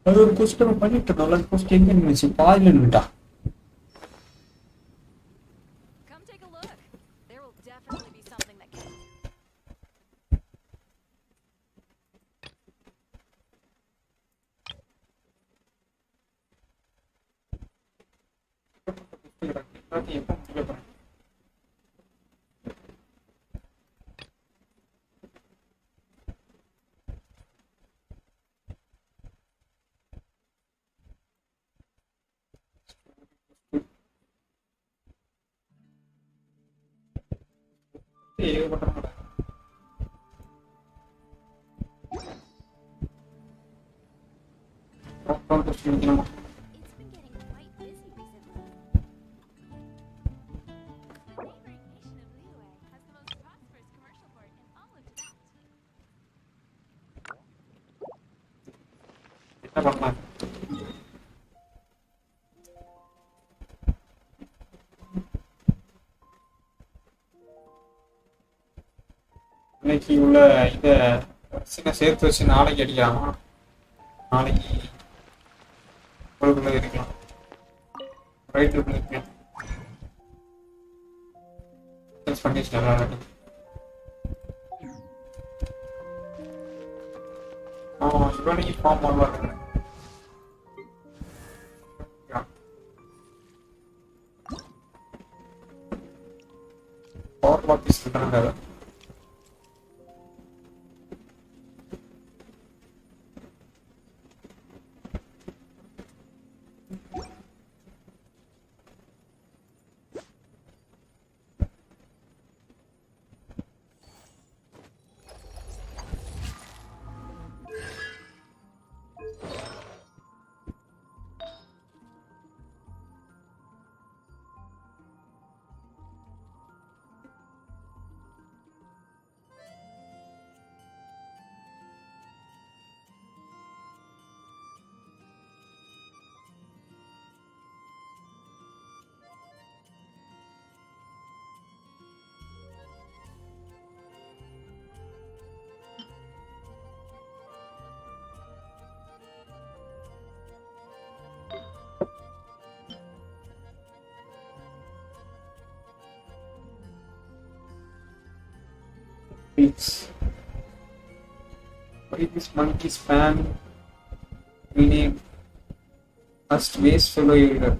அது ஒரு போஸ்ட் நம்ம பண்ணிட்டு இருக்கோம். அந்த போஸ்ட் எங்க நின்னுச்சு? பாதியில நின்னுட்டா. Come take a look. There will definitely be something that can. ஏகப்பட்டவங்க. போஸ்ட் முடிக்கணுமா? It's been getting quite busy recently. The neighboring nation of Liyue has the most prosperous commercial port in all of Tibet. என்ன பண்ணலாம்? இன்னைக்கு உள்ள இத சின்ன சேர்த்து வச்சு நாளைக்கு அடிக்கலாமா? நாளைக்கு உங்களுக்குள்ள இருக்கலாம். ரைட் இருக்கலாம். பண்ணிச்சு நல்லா இருக்கு. இவனைக்கு ஃபார்ம் பண்ணலாம் இருக்கிறேன். பவர் பாக்ஸ் இருக்கிறாங்க. Why this monkey spam? We need first waste fellow user.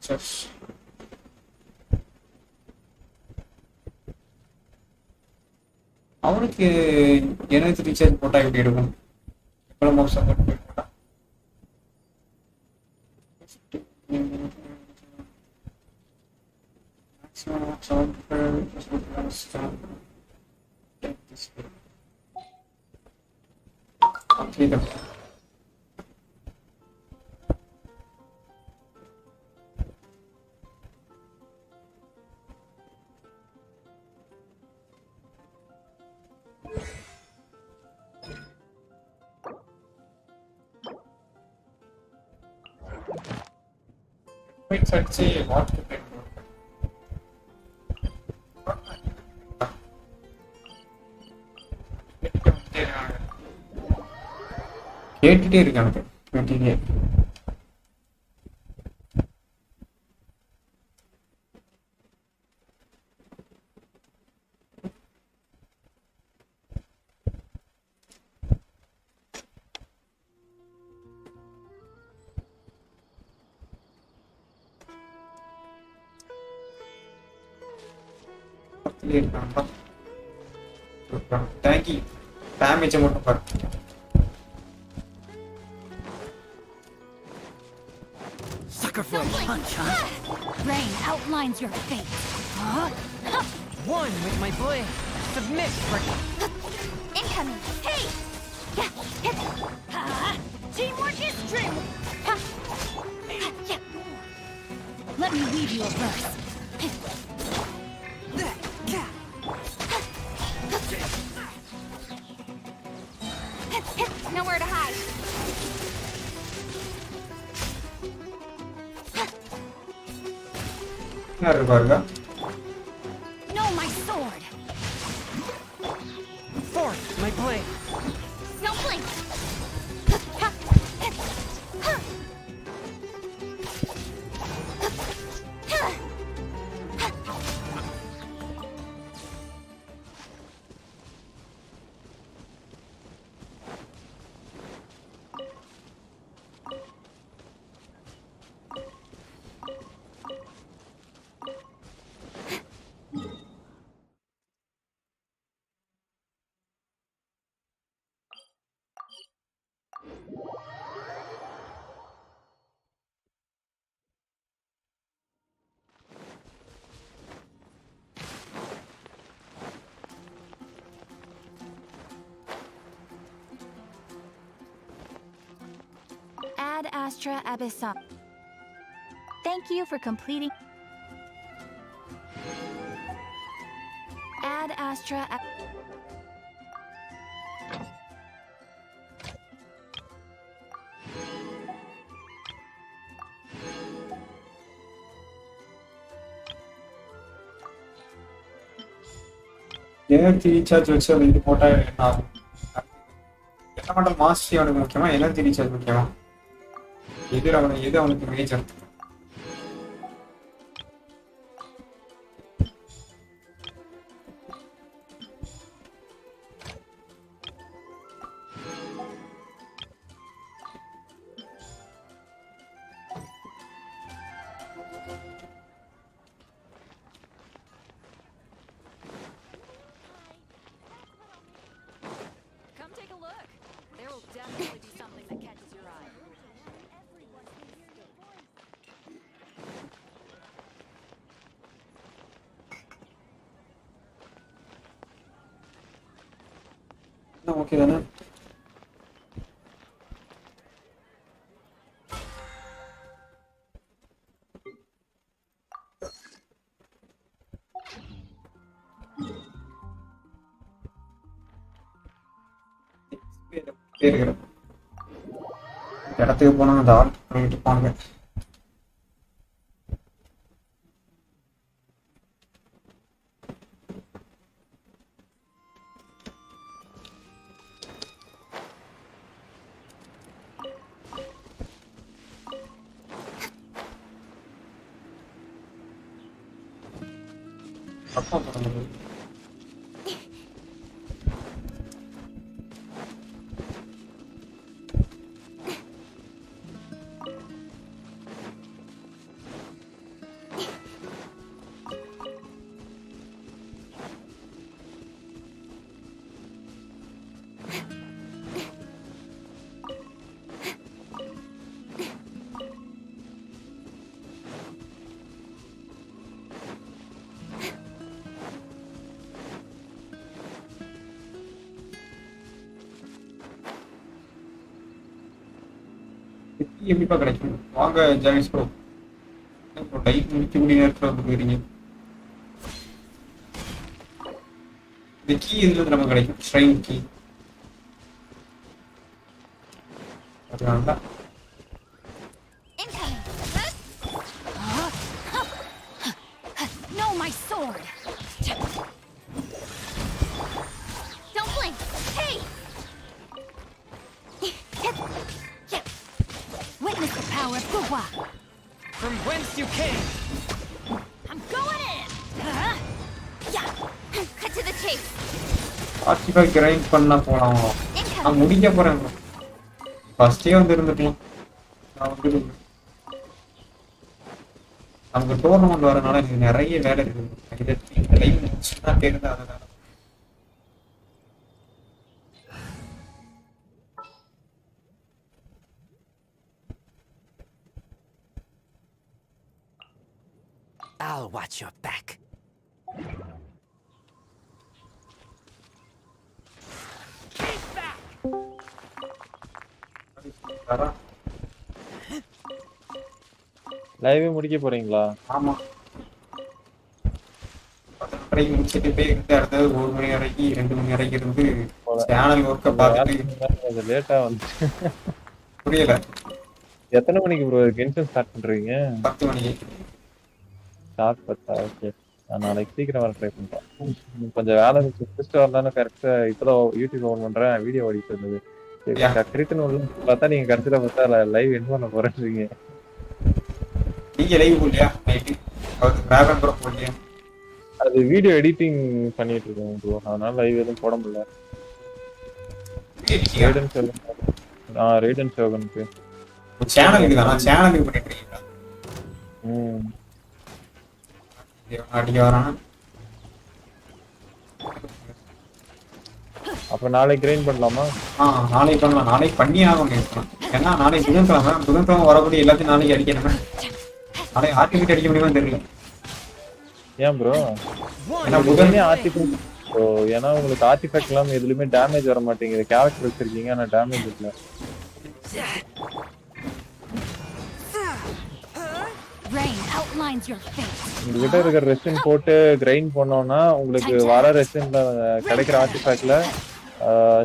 Just அவனுக்கு எனர்ஜி ரீசார்ஜ் போட்டா எப்படி இருக்கும்? எவ்வளவு மோசம் போட்டா அடிச்சு வாட்ஸ்அப் கேட்டுட்டே இருக்கு எனக்கு 20K. தேங்க்யூ டேமேஜை மட்டும் பாரு. Sucker for a punch, huh? Rain outlines your fate. One with my blade. Submit for Incoming. Hey! Teamwork is true. Let me weave you a verse. Nowhere to hide. யாரு பாருங்க. Know my sword. fourth, my blade. No blink. Ad Astra Abyssal. Thank you for completing. Ad Astra. Energy recharge வச்சு அது இது போட்டா என்ன ஆகும்? Elemental mastery அவனுக்கு முக்கியமா, எனர்ஜி ரீசார்ஜ் முக்கியமா? எது அவனுக்கு major? Come take a look. There will definitely be something that catches your eye. Okay தானே? இடத்துக்கு போனா அந்த ஆள் பண்ணிட்டு இருப்பாங்க. அப்பா தொடங்குது. எப்படிப்பா கிடைக்கும்? வாங்க ஜாயின்ஸ் ப்ரோ, லைட் முடிக்கக்கூடிய நேரத்தில் வந்து போயிருங்க. இந்த கீ இதுல இருந்து நமக்கு கிடைக்கும், ஷ்ரைன் கீ. அதனால Know my sword. Don't blink. Hey. 45 grind பண்ண போலாம். நான் முடிக்க போறேன் bro. ஃபர்ஸ்டே வந்து இருந்துக்கலாம். நான் வந்து நமக்கு டோர்னமெண்ட் வரனால எனக்கு நிறைய வேலை இருக்குது. இதை இந்த லைவ் முடிச்சுன்னா தெரியுது அதனால. I'll watch your back. லைவே முடிக்க போறீங்களா? ஆமா. 10:30 முடிச்சிட்டு போய் அடுத்தது 1 மணி வரைக்கும் 2 மணி வரைக்கும் இருந்து சேனல் ஒர்க்கை பார்த்துட்டு லேட்டா வந்துச்சு. புரியல. எத்தனை மணிக்கு ப்ரோ கென்ஷன் ஸ்டார்ட் பண்றீங்க? 10 மணிக்கு. ஸ்டார்ட் 10. ஓகே. நான் நாளைக்கு சீக்கிரம் வர ட்ரை பண்றேன். கொஞ்சம் வேலை முடிச்சுட்டு வந்தானே கரெக்டா இப்பதான் யூடியூப் ஓபன் பண்றேன், வீடியோ ஓடிட்டு இருந்தது. கிரிக்கெட் பார்த்தா நீங்க கடைசியில பார்த்தா லைவ் எண்ட் பண்ண போறேன்றீங்க. நீங்க லைவ் போடலையா? நைட்டு பேக்ரவுண்ட் கூட போடலையா? அது வீடியோ எடிட்டிங் பண்ணிட்டு இருக்கேன் ப்ரோ, அதனால லைவ் எதுவும் போட முடியல. ரேடன் ஷோகனுக்கு சேனலுக்கு தான். சேனலுக்கு பண்ணிட்டு இருக்கீங்களா? அடிக்க வரான். அப்ப நாளைக்கு கிரைண்ட் பண்ணலாமா? நாளைக்கு பண்ணலாம். நாளைக்கு பண்ணி ஆகணும். ஏன்னா நாளைக்கு புதன்கிழமை வரக்கூடிய எல்லாத்தையும் நாளைக்கு அடிக்கணும். நாளைக்கு ஆர்டிஃபிக் அடிக்க முடியுமா தெரியல. ஏன் ப்ரோ? ஏன்னா புதனே ஆர்டிஃபிக். ஏன்னா உங்களுக்கு ஆர்டிஃபேக்ட் இல்லாம எதுலயுமே டேமேஜ் வர மாட்டேங்குது. கேரக்டர் வச்சிருக்கீங்க ஆனா டேமேஜ் இல்ல. உங்ககிட்ட இருக்கிற ரெசின் போட்டு கிரைண்ட் பண்ணோம்னா உங்களுக்கு வர ரெசின்ல கிடைக்கிற ஆர்டிஃபேக்ட்ல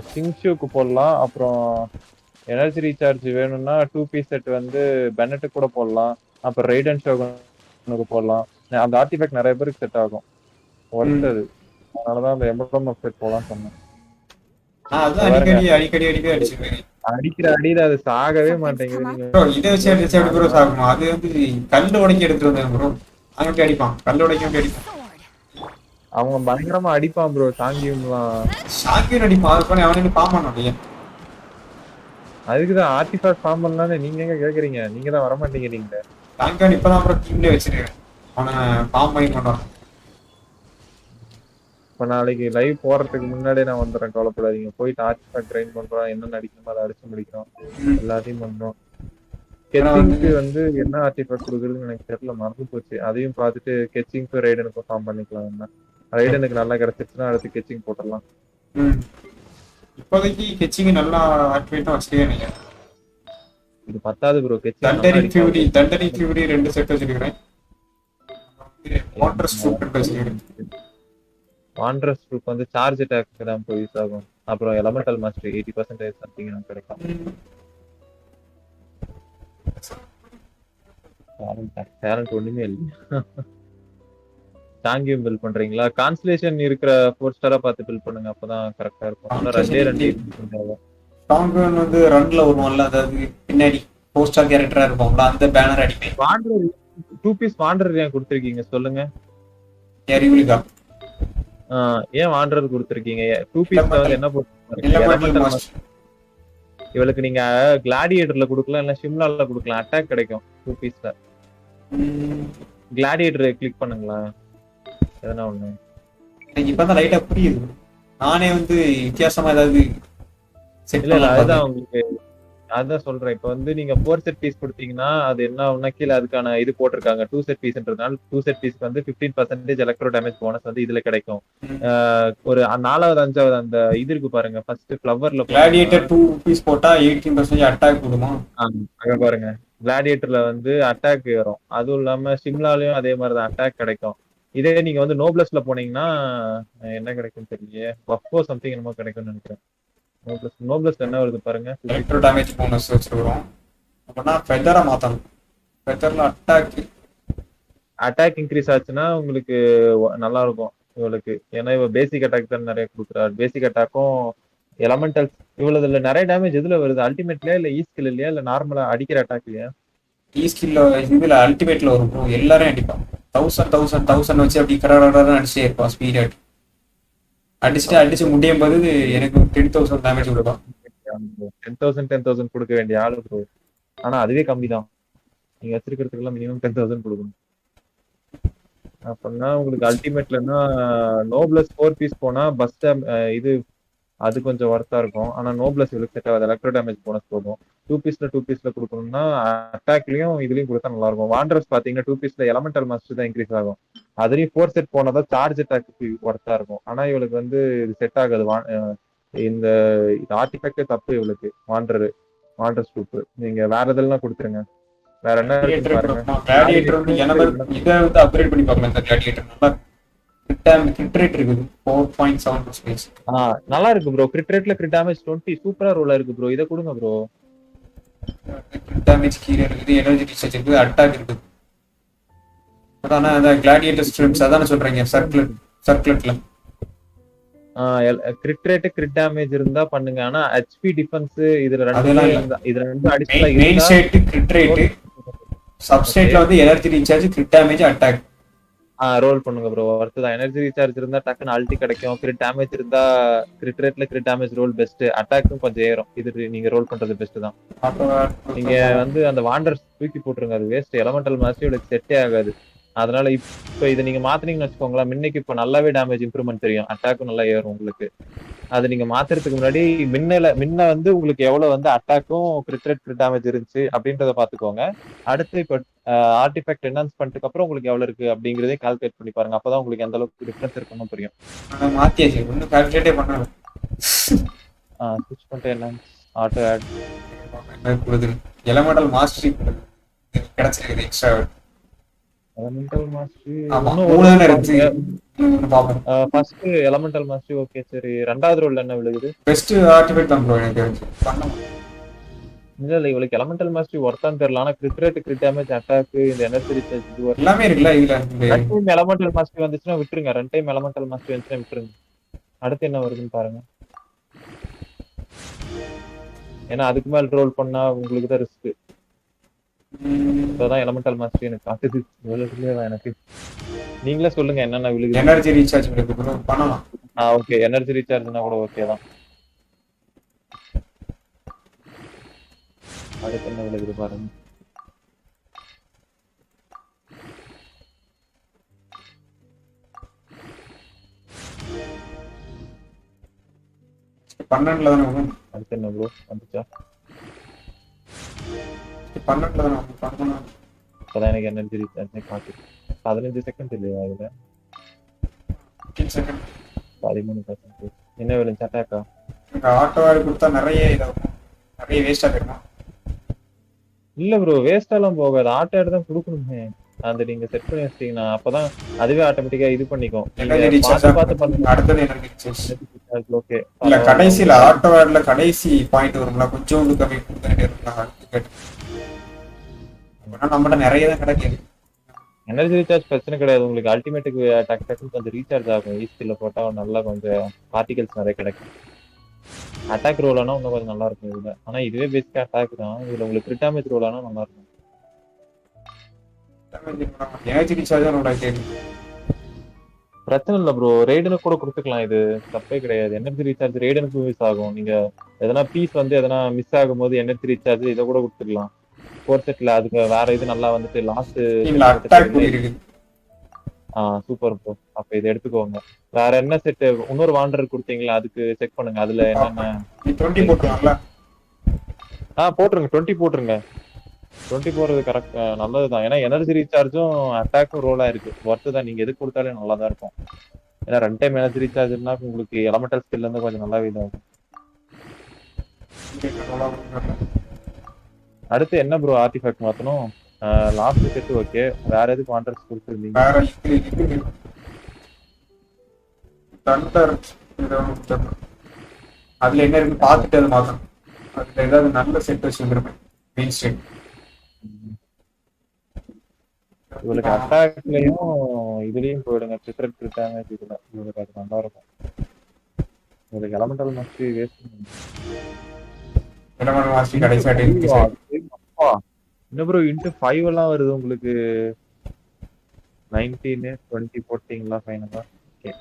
சிங்ஷூக்கு போடலாம். அப்புறம் எனர்ஜி ரீசார்ஜ் வேணும்னா 2 பீஸ் செட் வந்து பெனட்டுக்கு கூட போடலாம். அப்புறம் ரைடன் ஷோகனுக்கு போடலாம். அந்த ஆர்டிஃபேக்ட் நிறைய பேருக்கு செட் ஆகும். ஒர்த்தது. அதனாலதான் அந்த எம்பளம் ஆஃப் செட் போடலாம்னு சொன்னேன். அடிக்கிற அடியில அது சாகவே மாட்டேங்குது. இதை வச்சு அடிச்சு எப்படி ப்ரோ சாகுமா? அது வந்து கல்லு உடைக்க எடுத்துட்டு வந்தேன் ப்ரோ. அவன் எப்படி அடிப்பான்? கல்லு உடைக்க எப்படி அடிப்பான்? அவங்க பயங்கரமா அடிப்பான் ப்ரோ. சாங்கியும் அடிப்பான். அது பண்ணி அவனுக்கு ஃபார்ம் பண்ண முடியும். அதுக்குதான் ஆர்டிஃபேக்ட் ஃபார்ம் பண்ணலாம்னு நீங்க எங்க கேக்குறீங்க? நீங்க தான் வர மாட்டேங்கிறீங்க. சாங்கியம் இப்பதான் ப்ரோ டீம்ல வச்சிருக்கேன். அவனை ஃபார்ம் பண்ணி பண்றான். இப்ப நாளைக்கு லைவ் போறதுக்கு முன்னாடியே நான் வந்துடுறேன், கவலைப்படாதீங்க. போயிட்டு ஆர்டிஃபேக்ட் கிரைண்ட் பண்றோம், என்னென்ன அடிக்கணுமோ அதை அடிச்சு முடிக்கிறோம், எல்லாத்தையும் பண்றோம். கெச்சிங்க்கு வந்து என்ன ஆர்டிஃபேக்ட் கொடுக்குறதுன்னு எனக்கு தெரியல, மறந்து போச்சு. அதையும் பார்த்துட்டு கெச்சிங்க்கு ரைடனுக்கும் ஃபார்ம் பண்ணிக்கலாம். என்ன ரைடனுக்கு நல்லா கிடைச்சிருச்சுன்னா அடுத்து கெச்சிங் போட்டுடலாம். இப்போதைக்கு கெச்சிங் நல்லா ஆக்டிவேட்டா வச்சிருக்கேன். இது பத்தாது ப்ரோ. தண்டரி ஃபியூரி 2 செட் வச்சிருக்கேன். வாண்டர் ஸ்ட்ரூப் வச்சிருக்கேன். வாண்டர் ஸ்ட்ரூப் வந்து சார்ஜ் அட்டாக் தான் போய் யூஸ் ஆகும். அப்புறம் எலமெண்டல் மாஸ்டர் 80% சம்திங் நமக்கு கிடைக்கும். டேலண்ட் ஒண்ணுமே இல்லை. சாங்கியம் பில்ட் பண்றீங்களா? கான்ஸ்டலேஷன் இருக்கிற 4 ஸ்டாரா பார்த்து பில்ட் பண்ணுங்க, அப்பதான் கரெக்டா இருக்கும். ரெண்டே ஸ்ட்ராங்கன் வந்து ரன்ல வருவான்ல, அதாவது பின்னாடி 4 ஸ்டார் கேரக்டரா இருப்பான்ல, அந்த பேனர் அடிப்பேன். வாண்டர் 2 பீஸ் வாண்டர் ஏன் கொடுத்திருக்கீங்க சொல்லுங்க? யாரிவுலிகா ஏன் வாண்டர் கொடுத்திருக்கீங்க? 2 பீஸ்ல வந்து என்ன போட்டுருக்கீங்க? இவளுக்கு நீங்க கிளாடியேட்டர்ல கொடுக்கலாம், இல்ல ஷிம்லால கொடுக்கலாம். அட்டாக் கிடைக்கும் 2 பீஸ்ல. கிளாடியேட்டர் கிளிக் பண்ணுங்களா, எதனா ஒண்ணு. எனக்கு இப்பதான் லைட்டா புரியுது. நானே வந்து வித்தியாசமா ஏதாவது இல்ல அதுதான் உங்களுக்கு அதான் சொல்றேன். இப்ப வந்து நீங்க 4 செட் பீஸ் கொடுத்தீங்கன்னா அது என்ன ஆகும்னா, கீழே அதுக்கான இது போட்டிருக்காங்க 2 செட் பீஸ்ன்றதுனால 2 செட் பீஸ்க்கு வந்து 15% எலக்ட்ரோ டேமேஜ் போனஸ் வந்து இதுல கிடைக்கும். ஒரு 4வது 5வது அந்த இது இருக்கு பாருங்க, ஃபர்ஸ்ட் ஃப்ளவர்ல கிளாடியேட்டர் 2 பீஸ் போட்டா 18% அட்டாக் கொடுமா. அங்க பாருங்க, கிளாடியேட்டர்ல வந்து அட்டாக் வரும். அதுவும் இல்லாம சிம்லாலயும் அதே மாதிரிதான் அட்டாக் கிடைக்கும். இதே நீங்க வந்து நோப்லஸ்ல போனீங்கன்னா என்ன கிடைக்கும் தெரியல, பஃபோ சம்திங் என்னமோ கிடைக்கும்னு நினைக்கிறேன். நோப்லஸ் என்ன வருது பாருங்க, எலக்ட்ரோ டேமேஜ் போனஸ் வச்சிருக்கோம். அப்பனா ஃபெதரா மாத்தணும். ஃபெதர்ல அட்டாக் இன்க்ரீஸ் ஆச்சுன்னா உங்களுக்கு நல்லா இருக்கும் இவளுக்கு. ஏன்னா இவ பேசிக் அட்டாக் தான் நிறைய கொடுக்குறாரு. பேசிக் அட்டாக்கும் எலமெண்டல்ஸ் இவ்வளவுல நிறைய டேமேஜ் எதுல வருது? அல்டிமேட்லயா இல்ல ஈ ஸ்கில் இல்லையா இல்ல நார்மலா அடிக்கிற அட்டாக் இல்லையா? ஈ ஸ்கில்ல இதுல அல்டிமேட்ல வரும் ப்ரோ. எல்லாரும் அடிப்பான். 1000 வச்சு அப்படி கரகரன்னு அடிச்சே இருப்பான். ஸ்பீட் அடிச்சு முடியும் போது எனக்கு 10,000 டேமேஜ் கொடுக்கும். 10,000 கொடுக்க வேண்டிய ஆளு ப்ரோ. ஆனா அதுவே கம்மி தான். நீங்க வச்சிருக்கிறதுக்குலாம் மினிமம் 10,000 கொடுக்கணும். அப்படின்னா உங்களுக்கு அல்டிமேட்லன்னா நோப்லஸ் 4 பீஸ் போனா பஸ் இது அது கொஞ்சம் ஒர்த்தா இருக்கும். ஆனா நோப்லஸ் இவ்வளவு செட் ஆகாது. எலக்ட்ரோ டேமேஜ் போனஸ் போகும். 2 பீஸ்ல கொடுக்கணும்னா அட்டாக்லயும் இதுலயும் கொடுத்தா நல்லா இருக்கும். வாண்டர்ஸ் பாத்தீங்கன்னா 2 பீஸ்ல எலமெண்டல் மாஸ்டர் தான் இன்க்ரீஸ் ஆகும். அதுலயும் 4 செட் போனதான் சார்ஜ் அட்டாக்கு ஒர்த்தா இருக்கும். ஆனா இவளுக்கு வந்து இது செட் ஆகாது. இந்த ஆர்டிஃபேக்டே தப்பு இவளுக்கு. வாண்டர் ஸ்டூப் நீங்க வேற இதெல்லாம் கொடுத்துருங்க. வேற என்ன இருக்குன்னு பாருங்க. கிளாடியேட்டர் வந்து இதை வந்து அப்கிரேட் பண்ணி பார்க்கலாம். இந்த கிளாடியேட்டர் நல்லா கிரிட் ரேட் இருக்குது 4.7%. நல்லா இருக்கு ப்ரோ. கிரிட் ரேட்ல கிரிட் டேமேஜ் 20 சூப்பரா ரோலா இருக்கு ப்ரோ. இத கொடுங்க ப்ரோ. கிரிட் டேமேஜ் கீழ இருக்குது, எனர்ஜி ரீசார்ஜ் இருக்குது, அட்டாக் இருக்குது. அதானே அந்த கிளாடியேட்டர் ஸ்ட்ரிம்ஸ் அதானே சொல்றீங்க சர்க்லெட்ல. கிரிட் ரேட் கிரிட் டேமேஜ் இருந்தா பண்ணுங்க. ஆனா ஹெச்பி டிஃபென்ஸ் இதுல ரெண்டு அடிஷனலா மெயின் ஸ்டேட் கிரிட் ரேட், சப்ஸ்டேட்ல வந்து energy recharge, crit damage, attack. Roll பண்ணுங்க ப்ரோ. அடுத்ததான் எனர்ஜி ரீசார்ஜ் இருந்தா டக்குன்னு அல்டி கிடைக்கும். கிரிட் டேமேஜ் இருந்தா கிரிட் ரேட்ல கிரிட் டேமேஜ் ரோல் பெஸ்ட். அட்டாக்கும் கொஞ்சம் ஏறும். இது நீங்க ரோல் பண்றது பெஸ்ட் தான். நீங்க வந்து அந்த வாண்டர்ஸ் தூக்கி போட்டுருங்க. அது வேஸ்ட். எலமெண்டல் மாஸ்டர் செட்டே ஆகாது. அதனால இப்ப இதை நீங்க மாத்தினீங்கன்னு வச்சுக்கோங்களேன், முன்னைக்கு இப்ப நல்லாவே டேமேஜ் இம்ப்ரூவ்மெண்ட் தெரியும். அட்டாக்கும் நல்லா ஏறும் உங்களுக்கு. அது நீங்க மாத்துறதுக்கு முன்னாடி முன்ன வந்து உங்களுக்கு எவ்வளவு வந்து அட்டாக்கும் கிரிட் ரேட் கிரிட் டேமேஜ் இருந்துச்சு அப்படின்றத பாத்துக்கோங்க. அடுத்து இப்ப ஆர்டிஃபேக்ட் என்ஹான்ஸ் பண்ணிட்டு அப்புறம் உங்களுக்கு எவ்வளவு இருக்கு அப்படிங்கறதே கால்குலேட் பண்ணி பாருங்க. அப்பதான் உங்களுக்கு எந்த அளவுக்கு டிஃபரன்ஸ் இருக்குன்னு புரியும். மாத்தியாச்சு, ஒன்னும் கால்குலேட்டே பண்ணல. ஸ்விட்ச் பண்ணிட்டு என்ன ஆட்டோ ஆட் எலமெண்டல் மாஸ்டரி கிடைச்சிருக்கு extra. Elemental mastery first elemental mastery okay சரி. ரெண்டாவது ரோல்ல என்ன விழுகுது? பெஸ்ட் ஆர்டிஃபேக்ட் தான் ப்ரோ எனக்கு பண்ணணும். இல்ல இவளுக்கு எலமெண்டல் மாஸ்டரி ஒர்த்தான் தெரியல. ஆனா grid rate crit damage attack இந்த எனர்ஜி ரீசார்ஜ் இது எல்லாமே இருக்குல்ல இதுல. ரெண்டு டைம் எலமெண்டல் மாஸ்டரி வந்துச்சுன்னா விட்டுருங்க. ரெண்டு டைம் எலமெண்டல் மாஸ்டரி வந்துச்சுன்னா விட்டுருங்க. அடுத்து என்ன வருதுன்னு பாருங்க. ஏன்னா அதுக்கு மேல ரோல் பண்ணா உங்களுக்கு தான் ரிஸ்க். இப்பதான் எலமெண்டல் மாஸ்டரி எனக்கு காட்டுது. எனக்கு நீங்களே சொல்லுங்க என்னென்ன விழுகுது. எனர்ஜி ரீசார்ஜ் பண்ணலாம். ஓகே எனர்ஜி ரீசார்ஜ்னா கூட ஓகே தான். அடுத்து என்ன விழுகுது பாருங்க. பன்னெண்டுல தானே வரும். அடுத்து என்ன ப்ரோ வந்துச்சா? 12 தானே பண்ணணும். இப்பதான் எனக்கு எனர்ஜி ரீசார்ஜ் காட்டு. 15 செகண்ட் இல்லையா இதுல? 15 செகண்ட் 13%. என்ன விழுந்து அட்டாக்கா? ஆட்டோ ஆடு கொடுத்தா நிறைய இதாகும், நிறைய வேஸ்டா போயிடும். இல்ல ப்ரோ வேஸ்ட் எல்லாம் போகாது. ஆட்டோ ஆடு தான் கொடுக்கணுமே. அந்த நீங்க செட் பண்ணி வச்சிட்டீங்கன்னா அப்பதான் அதுவே ஆட்டோமேட்டிக்கா இது பண்ணிக்கும். அடுத்தது எனர்ஜி ரீசார்ஜ். ஓகே இல்ல கடைசில ஆட்டோ ஆட்ல கடைசி பாயிண்ட் வரும்ல, கொஞ்சம் கம்மி பண்ணிட்டே இருக்கலாம். நம்மகிட்ட நிறைய தான் கிடைக்குது. எனர்ஜி ரீசார்ஜ் பிரச்சனை கிடையாது. உங்களுக்கு அல்டிமேட்டுக்கு டக்கு டக்குன்னு கொஞ்சம் ரீசார்ஜ் ஆகும். ஈஸ்டில போட்டா நல்லா கொஞ்சம் பார்ட்டிகல்ஸ் நிறைய கிடைக்கும். அட்டாக் ரோல் ஆனா இன்னும் கொஞ்சம் நல்லா இருக்கும் இதுல. ஆனா இதுவே பேசிக்கா அட்டாக் தான். இதுல உங்களுக்கு கிரிட் டேமேஜ் ரோல் ஆனா நல்லா இருக்கும். எனர்ஜி ரீசார்ஜ் பிரச்சனை இல்ல ப்ரோ. ரெய்டனுக்கு கூட கொடுத்துக்கலாம். இது தப்பே கிடையாது. எனர்ஜி ரீசார்ஜ் ரெய்டனுக்கு மிஸ் ஆகும். நீங்க எதனா பீஸ் வந்து எதனா மிஸ் ஆகும் போது எனர்ஜி ரீசார்ஜ் இதை கூட கொடுத்துக்கலாம். 4 செட்ல அதுக்கு வேற இது நல்லா வந்துட்டு லாஸ்ட் சூப்பர் ப்ரோ. அப்ப இதை எடுத்துக்கோங்க. வேற என்ன செட் இன்னொரு வாண்டர் கொடுத்தீங்களா அதுக்கு செக் பண்ணுங்க. அதுல என்னென்ன 20 போட்டுருவாங்களா? போட்டுருங்க 20 போட்டுருங்க. 20 போறது கரெக்ட் நல்லதுதான். ஏன்னா எனர்ஜி ரீசார்ஜும் அட்டாக்கும் ரோலா இருக்கு. ஒர்த்து தான். நீங்க எது கொடுத்தாலே நல்லா தான் இருக்கும். ஏன்னா 2 டைம் எனர்ஜி ரீசார்ஜ்னா உங்களுக்கு எலமெண்டல் ஸ்கில்ல இருந்து கொஞ்சம் நல்லாவே இதாகும். அடுத்து என்ன ப்ரோ ஆர்டிஃபேக்ட் மாத்தணும்? Last set okay. வேற எதுக்கு வாண்டர்ஸ் கொடுத்துருந்தீங்க? அதுல என்ன இருக்கு பாத்துட்டு அது மாத்தணும். அதுல ஏதாவது நல்ல செட் வச்சுருப்பேன். மெயின் ஸ்டேட் இவளுக்கு அட்டாக்லயும் இதுலயும் போயிடுங்க. ப்ரிஃபரன்ஸ் கொடுத்தாங்க இதுல. இவளுக்கு அது நல்லா இருக்கும். இவளுக்கு elemental mastery waste. Elemental mastery கடைசியா என்ன ப்ரோ இன்டு 5 எல்லாம் வருது உங்களுக்கு. 19 20 போட்டீங்களா ஃபைனலா? ஓகே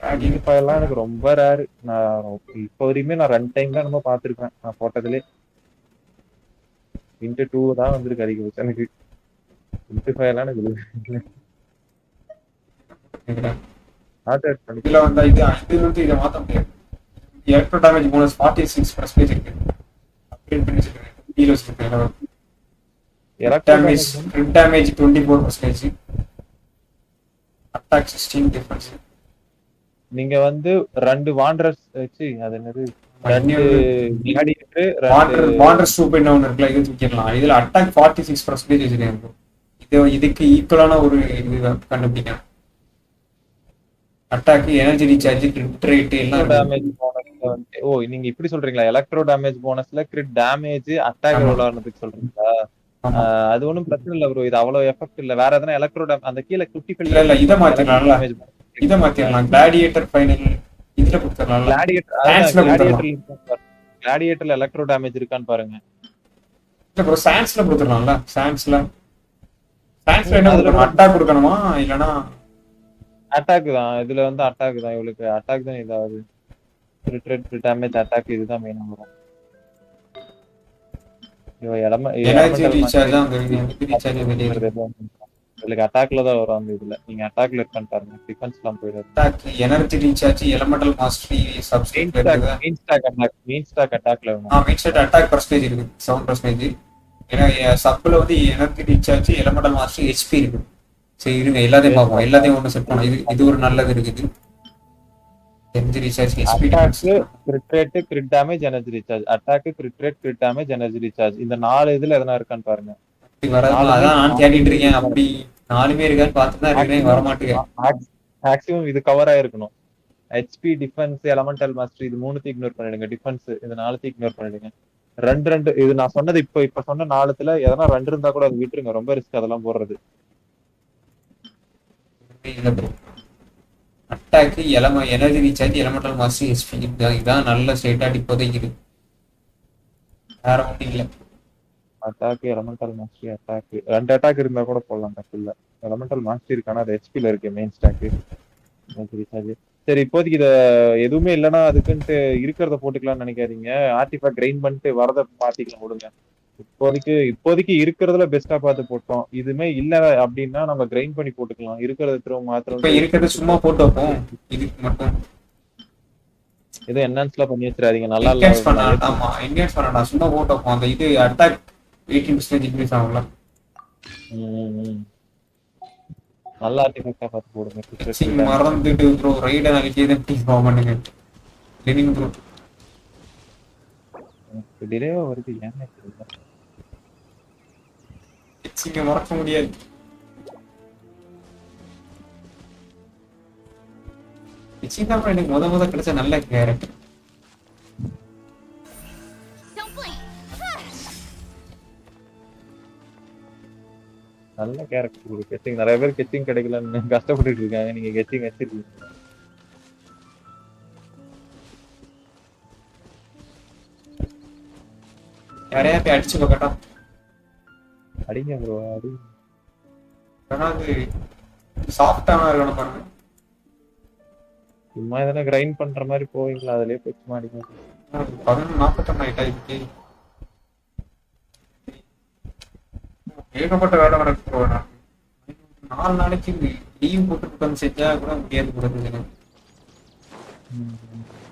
AR55 எல்லாம் எனக்கு ரொம்ப ரேர். நான் இப்போ வரையுமே நான் 2 டைம் தான் நம்ம பார்த்துருக்கேன் நான் போட்டதுலே. இன்ட்டு 2 தான் வந்திருக்கு அதிகபட்சம் எனக்கு. இன்ட்டு 5 எல்லாம் எனக்கு இதுல வந்தா இது வந்து இதை மாத்த முடியாது. எலக்ட்ரோ டேமேஜ் போனஸ் 46% இருக்கு. அப்கிரேட் பண்ணி வச்சிருக்கேன். ஹீரோஸ் இருக்கு. Crit damage 24%. Attack 16 difference. நீங்க வந்து 2 வாண்டரர்ஸ் வச்சு அது என்னது 2 கிளாடியேட்டர் வாண்டர் சூப்பர் ஒன்னு இருக்குல இது தூக்கிடலாம். இதுல அட்டாக் 46% வச்சிருக்கேன். இதுக்கு ஈக்குவலான ஒரு இது கண்டுபிடிக்கணும். Attack energy recharge crit rate எல்லாம் டேமேஜ் போனஸ்ல வந்து நீங்க இப்படி சொல்றீங்களா? எலக்ட்ரோ டேமேஜ் போனஸ்ல கிரிட் டேமேஜ் அட்டாக் ரோல் ஆனதுக்கு சொல்றீங்களா? அது ஒண்ணும் பிரச்சனை இல்ல ப்ரோ. இது அவ்வளவு எஃபெக்ட் இல்ல. வேற எதனா எலக்ட்ரோ அந்த கீழ குட்டி பிள்ளை இல்ல இத மாத்திரலாம்ல. இத மாத்திரலாம். கிளாடியேட்டர் ஃபைனல் இதுல கொடுத்துறலாம். கிளாடியேட்டர்ல எலக்ட்ரோ டேமேஜ் இருக்கான்னு பாருங்க. இல்ல ப்ரோ சான்ஸ்ல கொடுத்துறலாம்ல. சான்ஸ்ல என்ன கொடுக்கணும்? அட்டாக் கொடுக்கணுமா இல்லனா அட்டாக் தான். இதுல வந்து அட்டாக் தான். இவளுக்கு அட்டாக் தான் இதாவது கிரிட் டேமேஜ் அட்டாக் இதுதான் மெயினா வரும். எனர்ஜி ரீசார்ஜ் தான் எனர்ஜி ரீசார்ஜ் வெளியில உங்களுக்கு அட்டாக்ல தான் வரும் அந்த இதுல. நீங்க அட்டாக்ல இருக்கான்னு பாருங்க. டிஃபென்ஸ்லாம் போயிடுது. Attack energy recharge elemental mastery substitute இருக்கு. மெயின் ஸ்டாக் அட்டாக்ல வரும். மெயின் ஸ்டாக் அட்டாக் பர்சன்டேஜ் இருக்கு 7%. ஏன்னா சப்ல வந்து energy recharge elemental mastery HP இருக்கு. சரி இருங்க எல்லாத்தையும் பார்ப்போம். எல்லாத்தையும் ஒன்று செட் பண்ணோம். இது ஒரு நல்லது இருக்குது. Energy recharge HP grid rate crit damage energy recharge attack grid rate crit damage energy recharge இந்த 4 இதுல எதனா இருக்கான்னு பாருங்க. அதான் நான் தேடிட்டு இருக்கேன். அப்படி 4மே இருக்கான்னு பார்த்துதான் இருக்கேன். வர மாட்டேங்குது. மேக்ஸிமம் இது கவர் ஆயிருக்கணும். HP டிஃபென்ஸ் எலிமெண்டல் மாஸ்டரி இது 3 இக்னோர் பண்ணிடுங்க. டிஃபென்ஸ் இது 4 இக்னோர் பண்ணிடுங்க. 2 இது நான் சொன்னது இப்ப சொன்ன 4த்துல எதனா 2 இருந்தா கூட அது விட்டுருங்க. ரொம்ப ரிஸ்க் அதெல்லாம் போடுறது. Attack energy recharge elemental mastery HP இதான் நல்ல ஸ்டேட்டா இப்போதைக்கு இருக்கு. வேற ஒன்றும் இல்லை. Attack elemental mastery attack 2 attack இருந்தா கூட போடலாம். தப்பு இல்ல. எலிமெண்டல் மாஸ்டரி இருக்கானா அது HP ல இருக்கு மெயின் ஸ்டாக். சரி இப்போதைக்கு இத எதுவுமே இல்லைன்னா அதுக்குன்ட்டு இருக்கிறத போட்டுக்கலாம்னு நினைக்காதீங்க. ஆர்டிஃபேக்ட் கிரைண்ட் பண்ணிட்டு வரத மாத்திக்கலாம் விடுங்க. இப்போதைக்கு இருக்கிறதுல பெஸ்டா பார்த்து போட்டோம். இதுமே இல்ல அப்படின்னா நம்ம கிரைண்ட் பண்ணி போட்டுக்கலாம். இருக்கிறத திரும்ப மாத்திரம் இருக்கிறது சும்மா போட்டு வைப்போம். இதுக்கு மட்டும் ஏதோ என்ஹான்ஸ்ல பண்ணி வச்சிராதீங்க. நல்லா இல்ல. ஆமா என்ஹான்ஸ் பண்ணடா. சும்மா போட்டு வைப்போம். அந்த இது அட்டாக் 18% இன்க்ரீஸ் ஆகும்ல. நல்லா ஆர்டிஃபேக்ட்டா பார்த்து போடுங்க. மறந்துட்டு ப்ரோ ரைட் அனாலிசிஸ் தான் டீம் ஃபார்ம் பண்ணுங்க. லிவிங் ப்ரோ டிலே வருது ஏன்னா தெரியல. இங்க மறக்க முடியாது. இச்சிதான் எனக்கு முத கிடைச்ச நல்ல கேரக்டர். நல்ல கேரக்டர். கெச்சிங் நிறைய பேர் கெச்சிங் கிடைக்கலன்னு கஷ்டப்பட்டுட்டு இருக்காங்க. நீங்க கெச்சிங் வச்சிருக்கீங்க. யாரையா போய் அடிச்சு பார்க்கட்டா? அடிங்க ப்ரோ அடி. ஆனா அது சாஃப்டான இருக்கணும் பாருங்க. சும்மா எதனா கிரைண்ட் பண்ற மாதிரி போவீங்களா? அதுலயே போய் சும்மா அடிங்க. 11:41 ஆயிட்டா இப்படி ஏகப்பட்ட வேலை நடக்கு. 4 நாளைக்கு லீவ் போட்டு உட்காந்து செஞ்சா கூட முடியாது கொடுக்குது.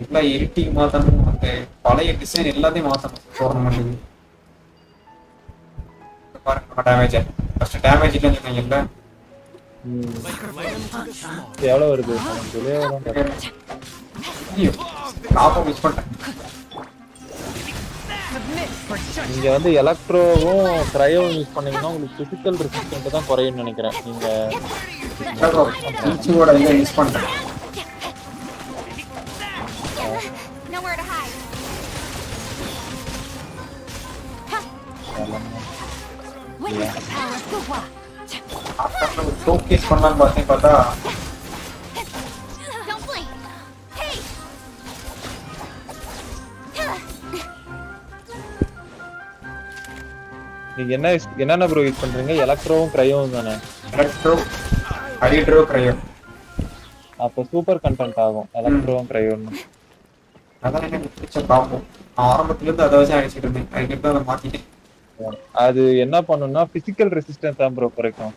இப்பெல்லாம் எடிட்டிங் மாத்தணும். அந்த பழைய டிசைன் எல்லாத்தையும் மாத்தணும். டோர்னமெண்ட் பாருங்க டேமேஜ் ஃபர்ஸ்ட் டேமேஜ் இல்லைன்னு சொன்னீங்கல்ல. எவ்வளவு வருது? நான் மிஸ் பண்ணிட்டேன். நீங்க வந்து எலக்ட்ரோவும் கிரையோவும் யூஸ் பண்ணீங்கன்னா உங்களுக்கு பிசிக்கல் ரெசிஸ்டன்ட் தான் குறையும்னு நினைக்கிறேன். நீங்க யூஸ் பண்ணிட்டேன். ஷோகேஸ் பண்ணலான்னு பார்த்தா நீங்க என்னென்ன ப்ரோ யூஸ் பண்றீங்க? எலக்ட்ரோவும் கிரையோவும் தானே? Electro hydro cryo. அப்போ சூப்பர் கண்டென்ட் ஆகும் எலக்ட்ரோவும் கிரையோன்னு. அதான் எனக்கு பிடிச்ச காம்போ. நான் ஆரம்பத்துல இருந்து அதை வச்சு அடிச்சிட்டு இருந்தேன். அதுக்கப்புறம் அதை மாத்திட்டேன். அது என்ன பண்ணும்னா பிசிக்கல் ரெசிஸ்டன்ஸ் தான் ப்ரோ குறைக்கும்.